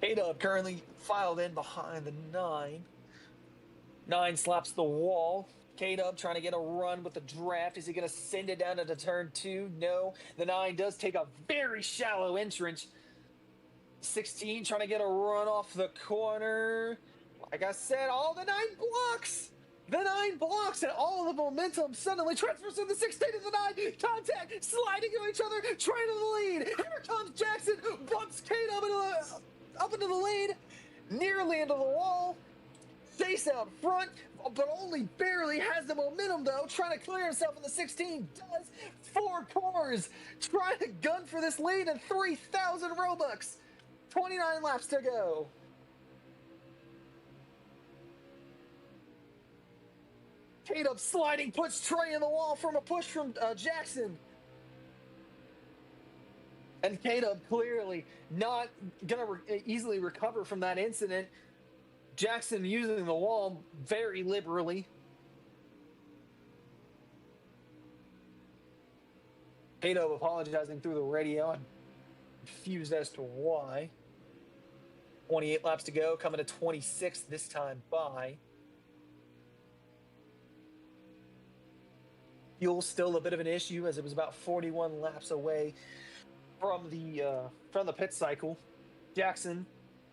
Cato currently filed in behind the 9. 9 slaps the wall. K-Dub trying to get a run with the draft. Is he going to send it down into turn 2? No. The 9 does take a very shallow entrance. 16 trying to get a run off the corner. Like I said, all the 9 blocks. The 9 blocks, and all the momentum suddenly transfers from the 16 to the 9. Contact, sliding to each other, trying to the lead. Here comes Jackson, bumps K-Dub up into the lead, nearly into the wall. Chase out front, but only barely has the momentum though, trying to clear himself in the 16. Does. 4 cars trying to gun for this lead and 3,000 Robux. 29 laps to go. Kate sliding, puts Trey in the wall from a push from Jackson. And K-Dub clearly not going to easily recover from that incident. Jackson using the wall very liberally. K-Dub apologizing through the radio. I'm confused as to why. 28 laps to go, coming to 26 this time by. Fuel still a bit of an issue as it was about 41 laps away from the pit cycle. Jackson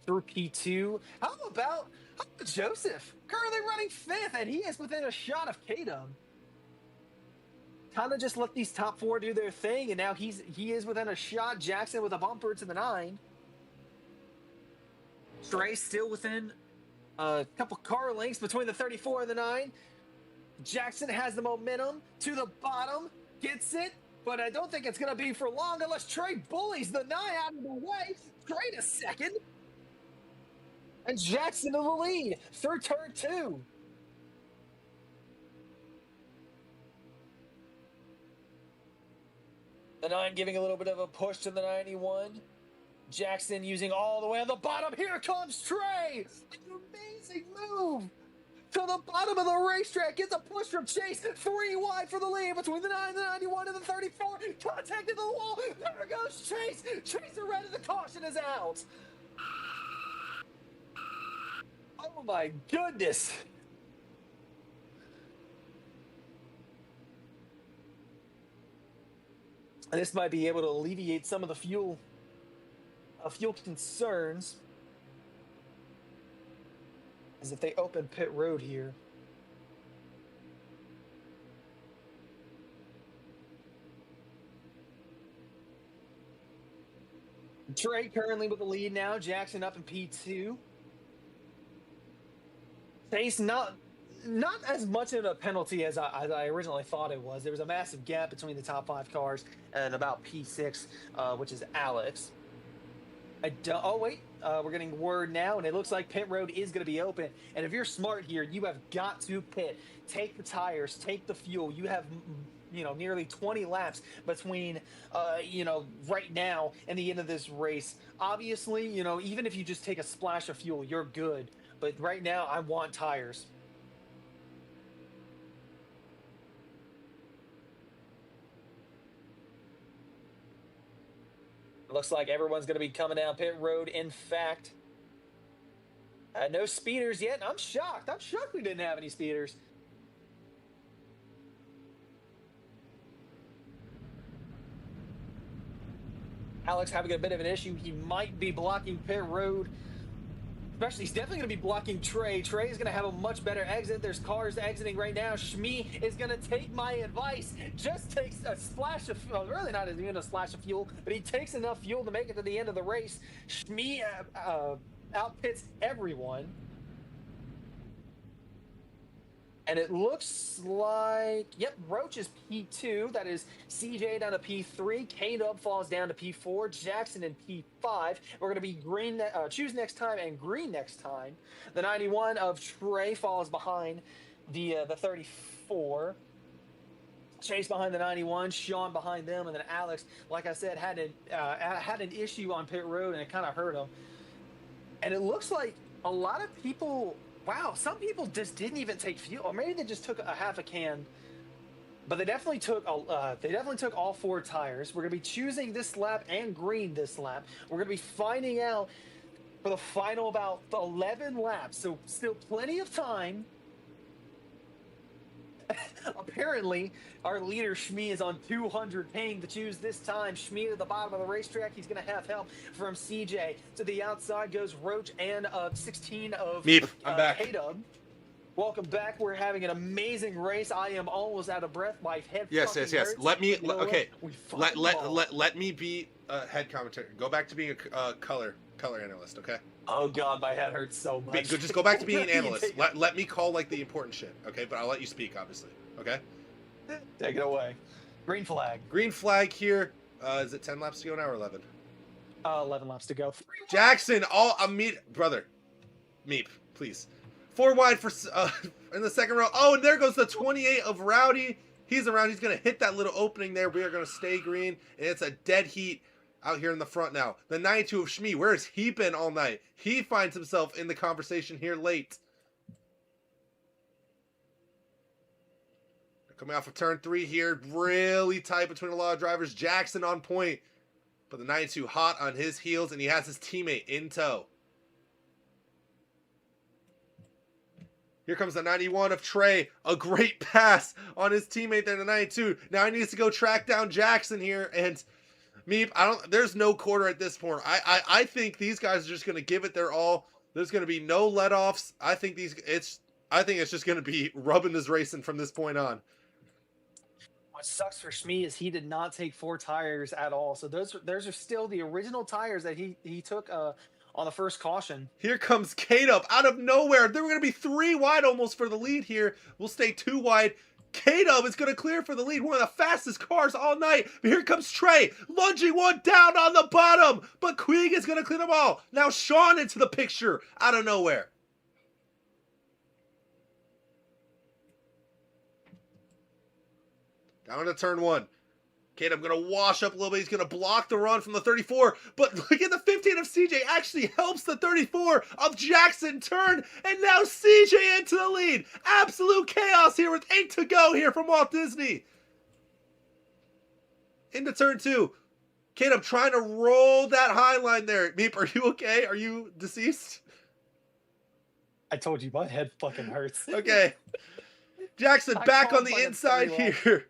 through P2. How about Joseph? Currently running 5th, and he is within a shot of K-Dub. Kind of just let these top 4 do their thing, and now he is within a shot. Jackson with a bumper to the 9. Trey still within a couple car lengths between the 34 and the 9. Jackson has the momentum to the bottom, gets it, but I don't think it's going to be for long unless Trey bullies the 9 out of the way. Trey to 2nd. And Jackson to the lead through turn 2. The 9 giving a little bit of a push to the 91. Jackson using all the way on the bottom. Here comes Trey. An amazing move to the bottom of the racetrack. Gets a push from Chase. 3 wide for the lead between the 9, the 91, and the 34. Contacted the wall. There goes Chase. Chase around and the caution is out. Oh my goodness. This might be able to alleviate some of the fuel concerns, as if they open pit road here. Trey currently with the lead now. Jackson up in P2. Chase not as much of a penalty as I originally thought it was. There was a massive gap between the top 5 cars and about P6, which is Alex. Oh wait, We're getting word now, and it looks like pit road is going to be open. And if you're smart here, you have got to pit. Take the tires, take the fuel. You have, nearly 20 laps between, right now and the end of this race. Obviously, even if you just take a splash of fuel, you're good. But right now, I want tires. Looks like everyone's going to be coming down pit road. In fact, no speeders yet. I'm shocked. I'm shocked we didn't have any speeders. Alex having a bit of an issue. He might be blocking pit road. Especially, he's definitely going to be blocking Trey. Trey is going to have a much better exit. There's cars exiting right now. Shmee is going to take my advice. Just takes a splash of fuel. Really not even a splash of fuel, but he takes enough fuel to make it to the end of the race. Shmee outpits everyone. And it looks like, yep, Roach is P2. That is CJ down to P3. K-Dub falls down to P4. Jackson in P5. We're going to be green, choose next time and green next time. The 91 of Trey falls behind the 34. Chase behind the 91. Sean behind them. And then Alex, like I said, had an issue on pit road, and it kind of hurt him. And it looks like a lot of people... Wow, some people just didn't even take fuel, or maybe they just took a half a can. But they definitely took all 4 tires. We're gonna be choosing this lap and green this lap. We're gonna be finding out for the final about 11 laps, so still plenty of time. Apparently, our leader Shmee is on 200 ping to choose this time. Shmee at the bottom of the racetrack. He's going to have help from CJ. To the outside goes Roach and 16 of Meep, I'm back. K-Dub. Welcome back. We're having an amazing race. I am almost out of breath. My head. Yes. Hurts. Let me. You know Okay. let me be a head commentator. Go back to being a color analyst. Okay. Oh God, my head hurts so much. Just go back to being an analyst. Let me call like the important shit. Okay, but I'll let you speak, obviously. Okay. Take it away. Green flag. Green flag here. Is it 10 laps to go now or 11? 11 laps to go. Jackson, brother. Meep, please. 4 wide for in the second row. Oh, and there goes the 28 of Rowdy. He's around. He's going to hit that little opening there. We are going to stay green, and it's a dead heat out here in the front now. The 92 of Shmee, where has he been all night? He finds himself in the conversation here late. Coming off of turn 3 here, really tight between a lot of drivers. Jackson on point, but the 92 hot on his heels, and he has his teammate in tow. Here comes the 91 of Trey. A great pass on his teammate there, the 92. Now he needs to go track down Jackson here, and Meep, there's no quarter at this point. I think these guys are just going to give it their all. There's going to be no let-offs. I think it's just going to be rubbing this racing from this point on. What sucks for Shmee is he did not take 4 tires at all. So those are still the original tires that he took on the first caution. Here comes K-Dub out of nowhere. There were going to be 3 wide almost for the lead here. We'll stay 2 wide. K-Dub is going to clear for the lead. One of the fastest cars all night. But here comes Trey. Lunging one down on the bottom. But Queeg is going to clear them all. Now Sean into the picture out of nowhere. Down to turn 1. K-Dub going to wash up a little bit. He's going to block the run from the 34. But look at the 15 of CJ actually helps the 34 of Jackson turn. And now CJ into the lead. Absolute chaos here with 8 to go here from Walt Disney. Into turn 2. K-Dub trying to roll that high line there. Meep, are you okay? Are you deceased? I told you, my head fucking hurts. Okay. Jackson back on the inside here.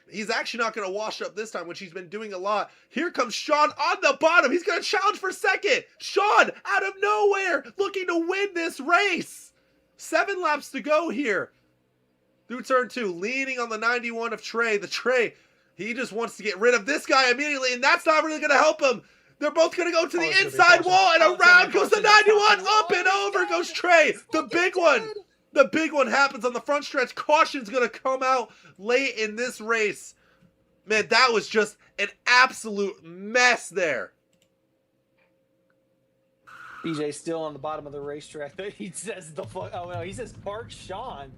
He's actually not going to wash up this time, which he's been doing a lot. Here comes Sean on the bottom. He's going to challenge for second. Sean, out of nowhere, looking to win this race. 7 laps to go here. Through turn 2, leaning on the 91 of Trey. The Trey, he just wants to get rid of this guy immediately, and that's not really going to help him. They're both going to go to the inside wall, and around goes the 91. Up and over goes Trey. The big one. The big one happens on the front stretch. Caution's going to come out late in this race. Man, that was just an absolute mess there. BJ still on the bottom of the racetrack. He says the fuck. Oh no, he says Park Sean.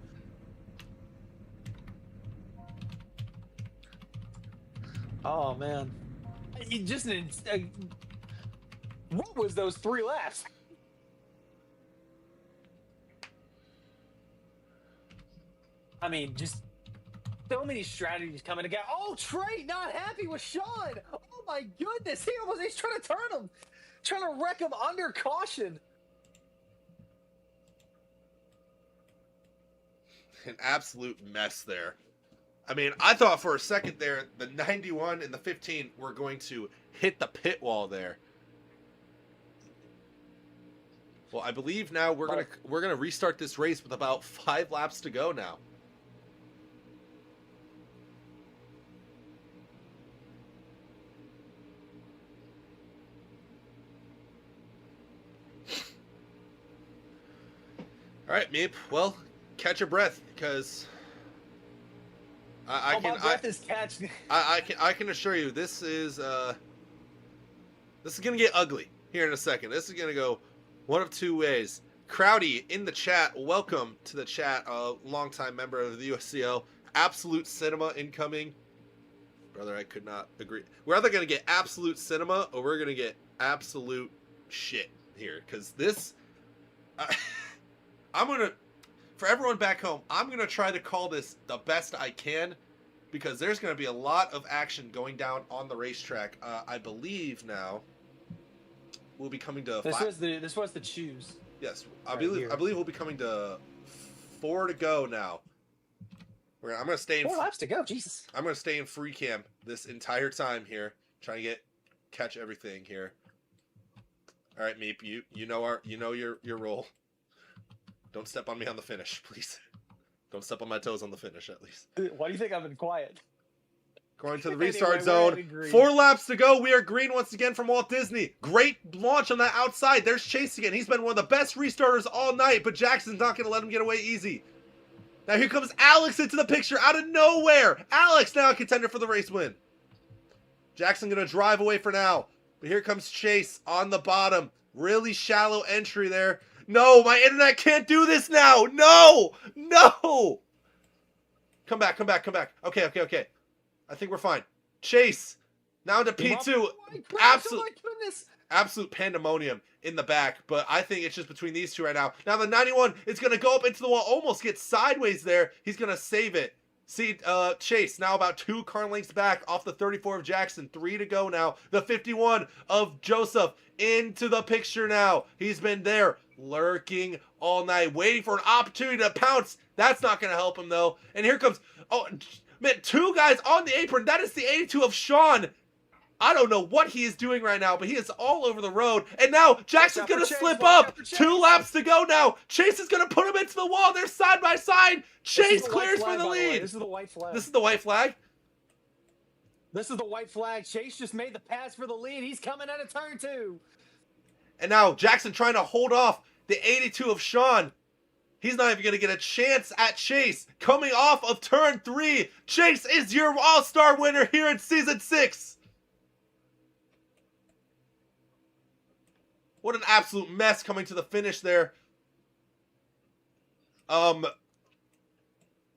Oh man, just what was those 3 laps? I mean, just so many strategies coming together. Oh, Trey not happy with Sean. Oh my goodness, he's trying to turn him, trying to wreck him under caution. An absolute mess there. I mean, I thought for a second there, the 91 and the 15 were going to hit the pit wall there. Well, I believe now we're gonna restart this race with about 5 laps to go now. All right, Meep. Well, catch your breath because my breath is catching. I can assure you this is gonna get ugly here in a second. This is gonna go one of 2 ways. Crowdy in the chat, welcome to the chat. A longtime member of the USCL. Absolute Cinema incoming. Brother, I could not agree. We're either gonna get absolute cinema or we're gonna get absolute shit here because this. I'm gonna, for everyone back home, I'm gonna try to call this the best I can, because there's gonna be a lot of action going down on the racetrack. I believe now we'll be coming to. This was the choose. Yes, I believe we'll be coming to 4 to go now. I'm gonna stay in 4 laps to go. Jesus. I'm gonna stay in free cam this entire time here, trying to catch everything here. All right, Meep, you know your role. Don't step on me on the finish, please. Don't step on my toes on the finish, at least. Why do you think I've been quiet? Going to the restart zone. 4 laps to go. We are green once again from Walt Disney. Great launch on that outside. There's Chase again. He's been one of the best restarters all night, but Jackson's not going to let him get away easy. Now here comes Alex into the picture out of nowhere. Alex now a contender for the race win. Jackson going to drive away for now. But here comes Chase on the bottom. Really shallow entry there. No, my internet can't do this now. No. Come back. Okay. I think we're fine. Chase, now into P2. Absolute pandemonium in the back, but I think it's just between these two right now. Now the 91 is going to go up into the wall, almost get sideways there. He's going to save it. See, Chase now about 2 car lengths back off the 34 of Jackson. 3 to go now. The 51 of Joseph into the picture now. He's been there lurking all night, waiting for an opportunity to pounce. That's not going to help him, though. And here comes, oh, man, 2 guys on the apron. That is the 82 of Sean. I don't know what he is doing right now, but he is all over the road. And now Jackson's going to slip up. 2 laps to go now. Chase is going to put him into the wall. They're side by side. Chase clears for the lead. This is the white flag. This is the white flag? This is the white flag. Chase just made the pass for the lead. He's coming out of turn 2. And now Jackson trying to hold off the 82 of Sean. He's not even going to get a chance at Chase. Coming off of turn 3. Chase is your all-star winner here in Season 6. What an absolute mess coming to the finish there.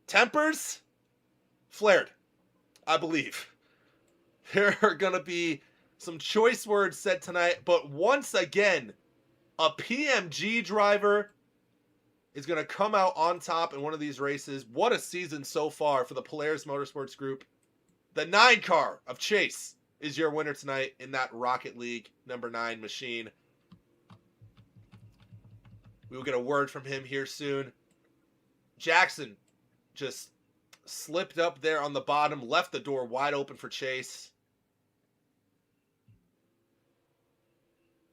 Tempers flared, I believe. There are going to be some choice words said tonight, but once again, a PMG driver is going to come out on top in one of these races. What a season so far for the Polaris Motorsports Group. The 9 car of Chase is your winner tonight in that Rocket League number 9 machine. We will get a word from him here soon. Jackson just slipped up there on the bottom, left the door wide open for Chase.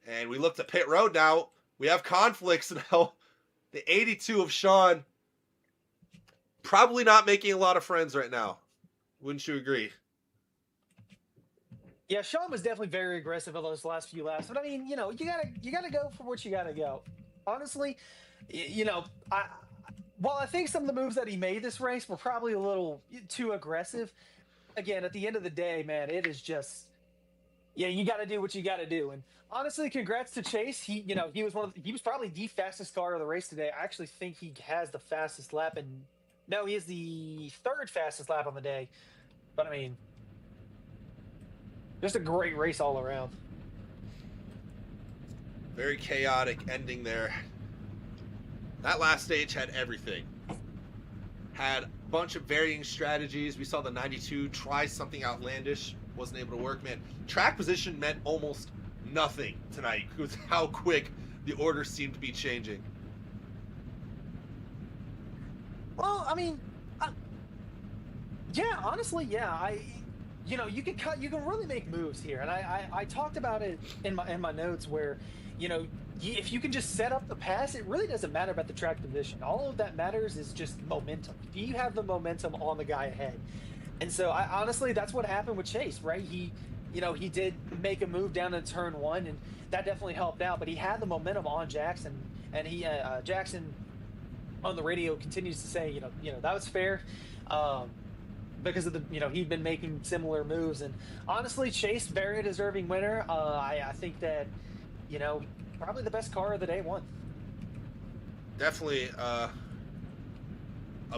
And we look to pit road now. We have conflicts now. The 82 of Sean probably not making a lot of friends right now. Wouldn't you agree? Yeah, Sean was definitely very aggressive on those last few laps. But I mean, you gotta go for what you gotta go. Honestly, while I think some of the moves that he made this race were probably a little too aggressive, again, at the end of the day, man, it is just Yeah, you got to do what you got to do. And honestly, congrats to Chase. He was he was probably the fastest car of the race today. I actually think he has the fastest lap, and no, he is the third fastest lap on the day. But I mean, just a great race all around. Very chaotic ending there. That last stage had everything. Had a bunch of varying strategies. We saw the 92 try something outlandish, wasn't able to work. Man, track position meant almost nothing tonight with how quick the order seemed to be changing. Well, I mean, yeah, honestly, yeah. You can really make moves here, and I talked about it in my notes where, if you can just set up the pass, it really doesn't matter about the track position. All of that matters is just momentum. Do you have the momentum on the guy ahead? And so, I honestly, that's what happened with Chase, right? He did make a move down in turn one, and that definitely helped out. But he had the momentum on Jackson, and Jackson on the radio continues to say, that was fair. Um, because of he'd been making similar moves, and honestly, Chase, very deserving winner. I think that, you know probably the best car of the day won. Definitely a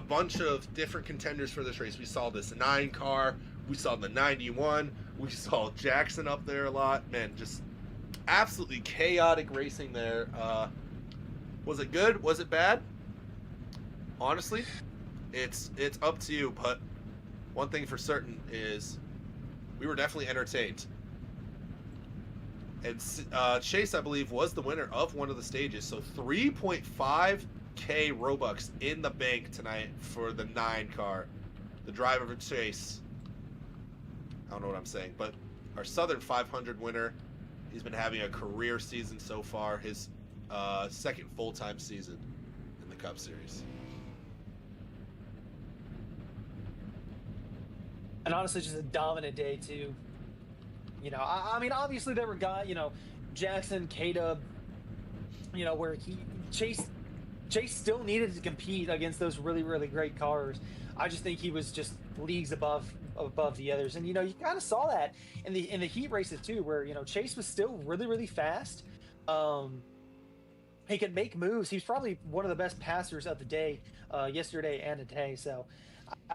bunch of different contenders for this race. We saw this 9 car, we saw the 91, we saw Jackson up there a lot. Man, just absolutely chaotic racing there. Was it good? Was it bad? Honestly, it's up to you, but one thing for certain is we were definitely entertained. And Chase, I believe, was the winner of one of the stages. So 3.5K Robux in the bank tonight for the 9 car. The driver of Chase. I don't know what I'm saying, but our Southern 500 winner. He's been having a career season so far. His second full-time season in the Cup Series. And honestly, just a dominant day too. I mean, obviously there were guys, Jackson, K-Dub, where Chase still needed to compete against those really, really great cars. I just think he was just leagues above the others, and you kind of saw that in the heat races too, where Chase was still really, really fast. He could make moves. He was probably one of the best passers of the day, yesterday and today. So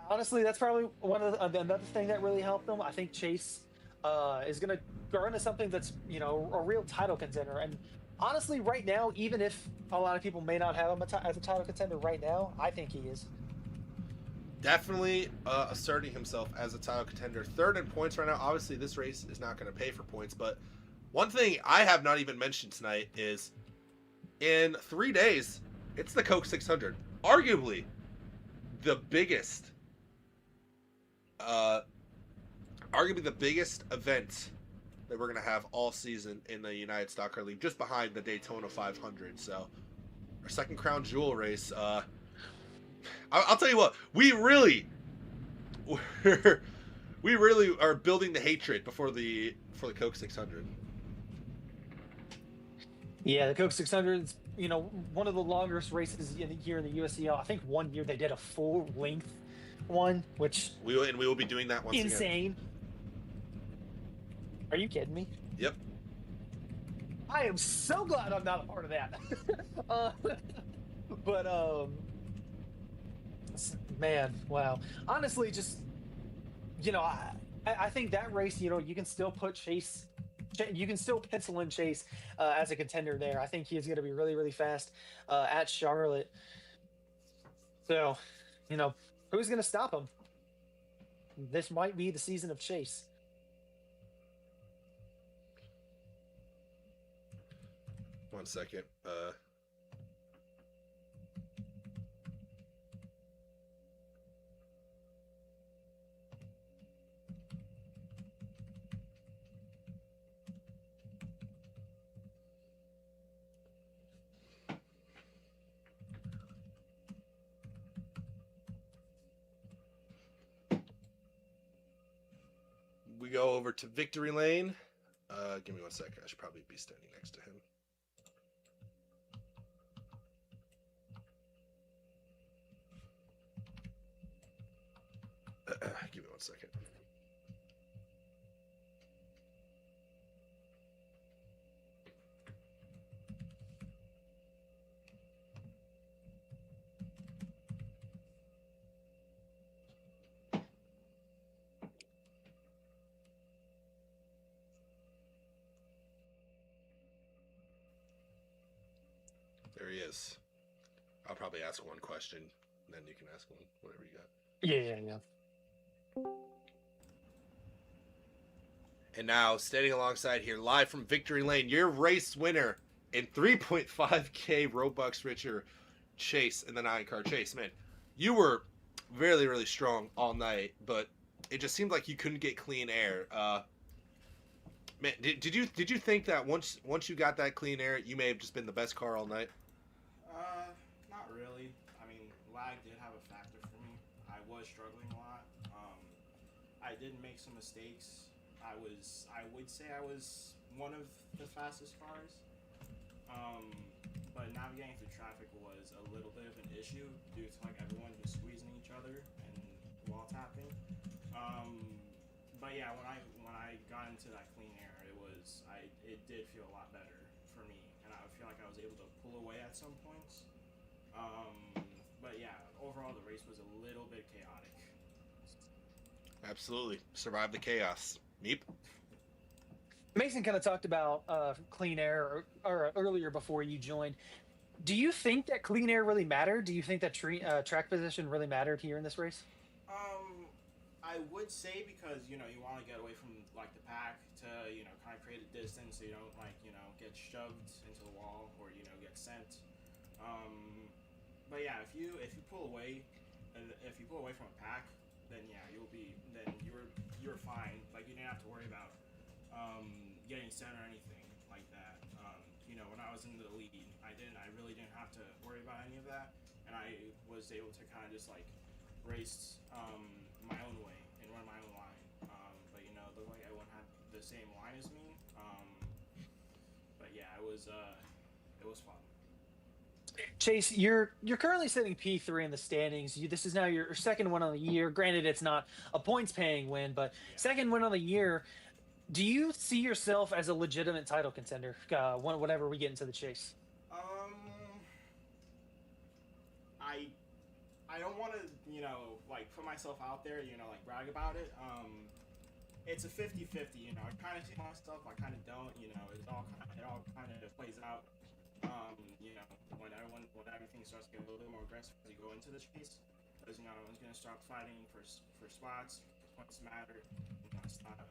honestly, that's probably one of another thing that really helped him. I think Chase is going to grow into something that's a real title contender. And honestly, right now, even if a lot of people may not have him as a title contender right now, I think he is. Definitely asserting himself as a title contender. Third in points right now. Obviously, this race is not going to pay for points, but one thing I have not even mentioned tonight is in 3 days, it's the Coke 600. Arguably the biggest event that we're going to have all season in the United Stock Car League, just behind the Daytona 500. So our second crown jewel race. I'll tell you what, we really are building the hatred for the Coke 600. Yeah, the Coke 600 is, one of the longest races here in the USCL. I think one year they did a full length one, which we will be doing that once again. Insane. Are you kidding me? Yep. I am so glad I'm not a part of that. But man, wow. Honestly, just I think that race, you can still put Chase. You can still pencil in Chase as a contender there. I think he is going to be really, really fast at Charlotte. So, who's going to stop him? This might be the season of Chase. One second. We go over to Victory Lane. Give me 1 second. I should probably be standing next to him. Give me 1 second. There he is. I'll probably ask one question, and then you can ask one, whatever you got. Yeah. And now, standing alongside here, live from Victory Lane, your race winner in 3.5K Robux richer, Chase in the 9-car. Chase, man, you were really, really strong all night, but it just seemed like you couldn't get clean air. Man, did you think that once you got that clean air, you may have just been the best car all night? Not really. I mean, lag did have a factor for me. I was struggling a lot. I did make some mistakes. I would say I was one of the fastest cars. But navigating through traffic was a little bit of an issue due to like everyone just squeezing each other and wall tapping. But yeah, when I got into that clean air, it did feel a lot better for me, and I feel like I was able to pull away at some points. But yeah, overall the race was a little bit chaotic. Absolutely. Survive the chaos. Meep? Mason kind of talked about clean air or earlier before you joined. Do you think that clean air really mattered? Do you think that track position really mattered here in this race? I would say because you want to get away from like the pack to kind of create a distance so you don't get shoved into the wall or get sent. But yeah, if you pull away, from a pack, then yeah you're fine. Like you didn't have to worry about getting sent or anything like that. When I was in the lead, I really didn't have to worry about any of that, and I was able to kind of just like race my own way and run my own line. But looked like everyone had the same line as me. But yeah, it was fun. Chase, you're currently sitting P3 in the standings. This is now your second win on the year. Granted, it's not a points-paying win, but Yeah. second win on the year. Do you see yourself as a legitimate title contender whenever we get into the chase? I don't want to like put myself out there, like brag about it. It's a 50-50. I kind of see myself, I kind of don't. It all kind of plays out. When everything starts to get a little bit more aggressive as you go into the chase, because everyone's gonna start fighting for spots. Points matter. It's not a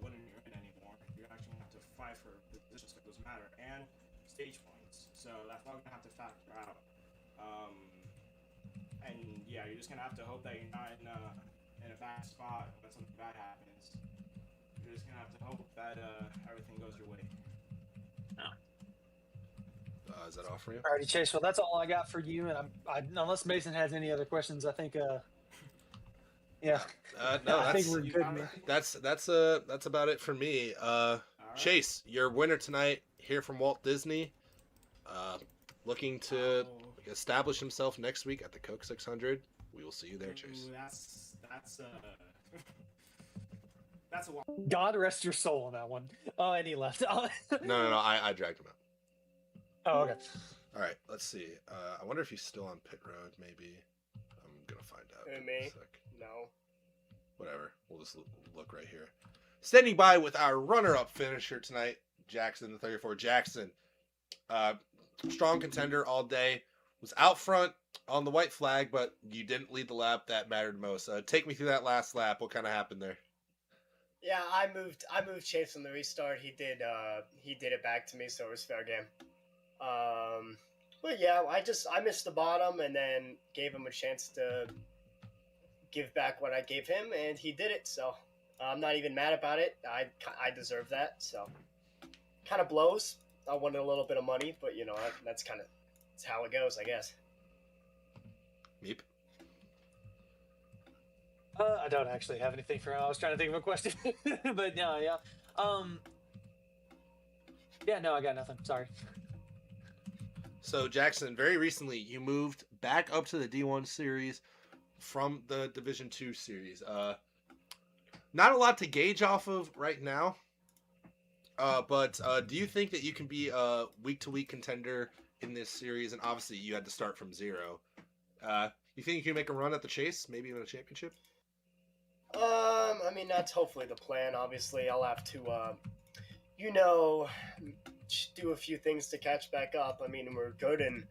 winner you're in anymore. You're actually gonna have to fight for positions that those matter and stage points. So that's all gonna have to factor out. And yeah, you're just gonna have to hope that you're not in a bad spot when something bad happens. You're just gonna have to hope that everything goes your way. Is that all for you? Alrighty, Chase. Well, that's all I got for you. And unless Mason has any other questions, I think, yeah. No, I think we're You good. got it? that's about it for me. All right. Chase, your winner tonight here from Walt Disney, looking to establish himself next week at the Coke 600. We will see you there, Chase. Ooh, that's a lot. God rest your soul on that one. Oh, and he left. Oh, No, I dragged him out. oh, okay. All right, let's see. I wonder if he's still on pit road. Maybe I'm gonna find out. Who, in a me? sec. No. Whatever. We'll just look right here. Standing by with our runner-up finisher tonight, Jackson, the 34. Jackson, strong contender all day. Was out front on the white flag, but you didn't lead the lap that mattered most. Take me through that last lap. What kind of happened there? Yeah, I moved Chase on the restart. He did it back to me, so it was fair game. But yeah, I missed the bottom and then gave him a chance to give back what I gave him, and he did it. So I'm not even mad about it. I deserve that. So kind of blows. I wanted a little bit of money, but that's how it goes, I guess. Meep. I don't actually have anything for him. I was trying to think of a question, but no, yeah. Yeah, no, I got nothing. Sorry. So Jackson, very recently you moved back up to the D1 series from the Division 2 series. Not a lot to gauge off of right now. But do you think that you can be a week-to-week contender in this series? And obviously you had to start from zero. You think you can make a run at the chase, maybe even a championship? I mean, that's hopefully the plan. Obviously, I'll have to, do a few things to catch back up. I mean, we're good in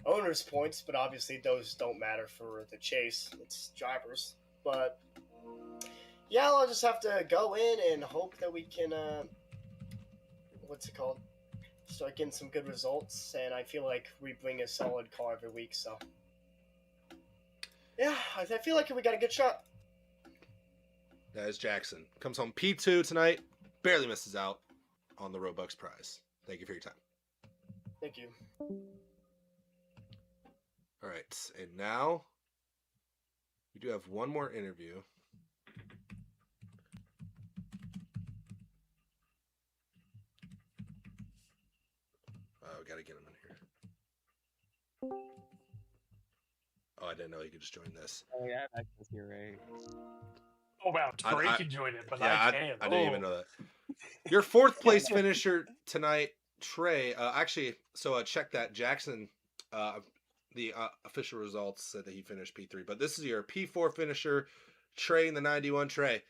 owners' points, but obviously those don't matter for the chase. It's drivers. But yeah, I'll just have to go in and hope that we can, what's it called? Start getting some good results. And I feel like we bring a solid car every week. So yeah, I feel like we got a good shot. That is Jackson. Comes home P2 tonight. Barely misses out on the Robux prize. Thank you for your time. Thank you. All right. And now we do have one more interview. Oh, got to get him in here. Oh, I didn't know you could just join this. Oh yeah, I have access here, right? Oh wow, Trey I- can join it, but Yeah, I can't. I didn't even Oh. know that. Your fourth place finisher tonight, Trey. Actually, so check that. Jackson, the official results said that he finished P3, but this is your P4 finisher, Trey in the 91. Trey,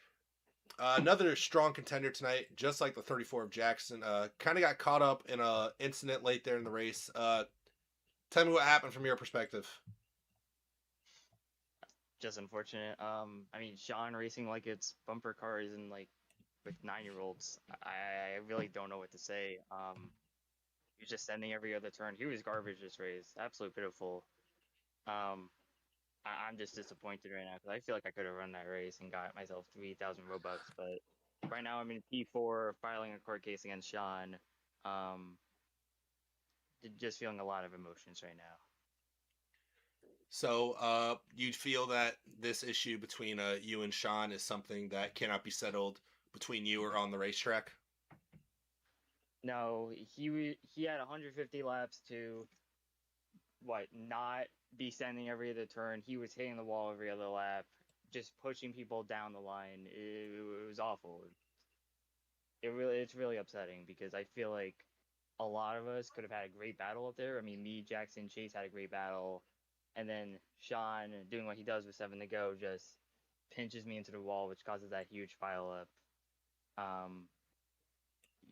another strong contender tonight, just like the 34 of Jackson. Kind of got caught up in a incident late there in the race. Tell me what happened from your perspective. Just unfortunate. I mean, Sean racing like it's bumper cars and like with 9-year-olds. I really don't know what to say. He was just sending every other turn. He was garbage this race. Absolutely pitiful. I'm just disappointed right now because I feel like I could have run that race and got myself 3,000 Robux. But right now I'm in P4 filing a court case against Sean. Just feeling a lot of emotions right now. So, you feel that this issue between you and Sean is something that cannot be settled between you or on the racetrack? No, he had 150 laps to not be sending every other turn. He was hitting the wall every other lap, just pushing people down the line. It was awful. It's really upsetting because I feel like a lot of us could have had a great battle up there. I mean, me, Jackson, Chase had a great battle, and then Sean doing what he does with 7 to go just pinches me into the wall, which causes that huge pile up.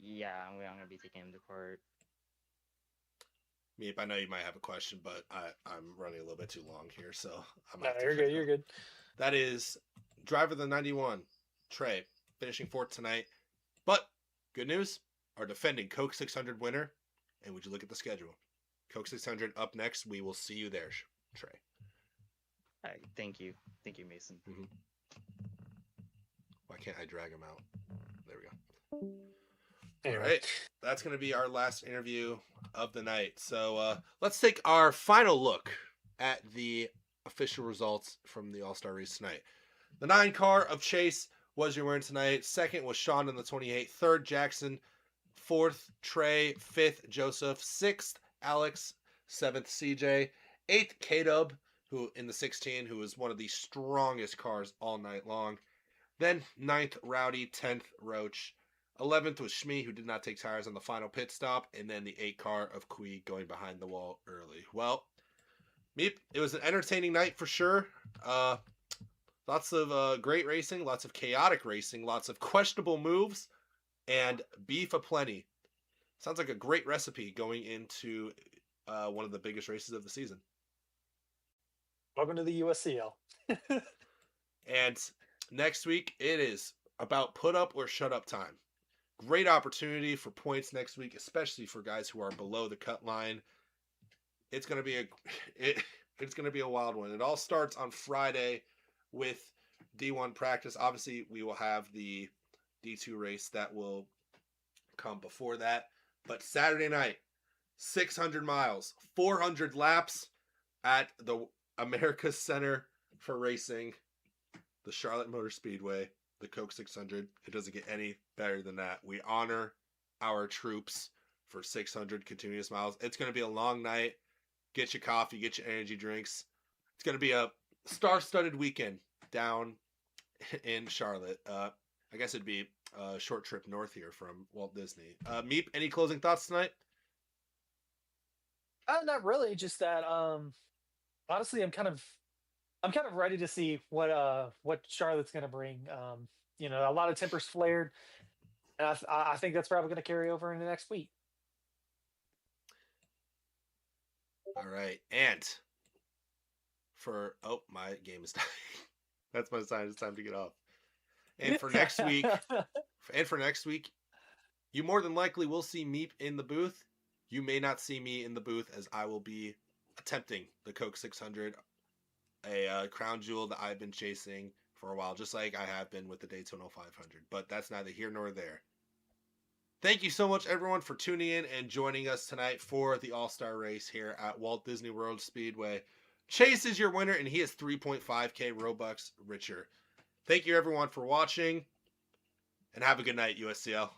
Yeah, I'm gonna be taking him to court. Meep, I know you might have a question, but I'm running a little bit too long here, so I might No, have to you're cut good. it You're off. good. That is driver of the 91, Trey, finishing fourth tonight. But good news, our defending Coke 600 winner. And would you look at the schedule? Coke 600 up next. We will see you there, Trey. All right, thank you, Mason. Mm-hmm. Why can't I drag him out? There we go. Anyway. All right, that's going to be our last interview of the night. So let's take our final look at the official results from the All-Star race tonight. The 9 car of Chase was your winner tonight. Second was Sean in the 28. Third, Jackson. Fourth, Trey. Fifth, Joseph. Sixth, Alex. Seventh, CJ. Eighth, K-Dub, who in the 16, who was one of the strongest cars all night long. Then 9th, Rowdy. 10th, Roach. 11th was Shmi, who did not take tires on the final pit stop. And then the 8 car of Kui going behind the wall early. Well, Meep, it was an entertaining night for sure. Lots of great racing, lots of chaotic racing, lots of questionable moves, and beef aplenty. Sounds like a great recipe going into one of the biggest races of the season. Welcome to the USCL. And next week, it is about put up or shut up time. Great opportunity for points next week, especially for guys who are below the cut line. It's going to be it's going to be a wild one. It all starts on Friday with D1 practice. Obviously, we will have the D2 race that will come before that. But Saturday night, 600 miles, 400 laps at the America's Center for Racing, the Charlotte Motor Speedway, the Coke 600. It doesn't get any better than that. We honor our troops for 600 continuous miles. It's going to be a long night. Get your coffee, get your energy drinks. It's going to be a star-studded weekend down in Charlotte. I guess it'd be a short trip north here from Walt Disney. Meep, any closing thoughts tonight? Not really. Just that. Honestly, I'm kind of ready to see what Charlotte's going to bring. A lot of tempers flared, and I think that's probably going to carry over into next week. All right, and my game is dying. That's my sign. It's time to get off. And for next week, you more than likely will see Meep in the booth. You may not see me in the booth as I will be attempting the Coke 600, a crown jewel that I've been chasing for a while, just like I have been with the Daytona 500. But that's neither here nor there. Thank you so much, everyone, for tuning in and joining us tonight for the All-Star race here at Walt Disney World Speedway. Chase is your winner, and he is 3.5K Robux richer. Thank you, everyone, for watching, and have a good night, USCL.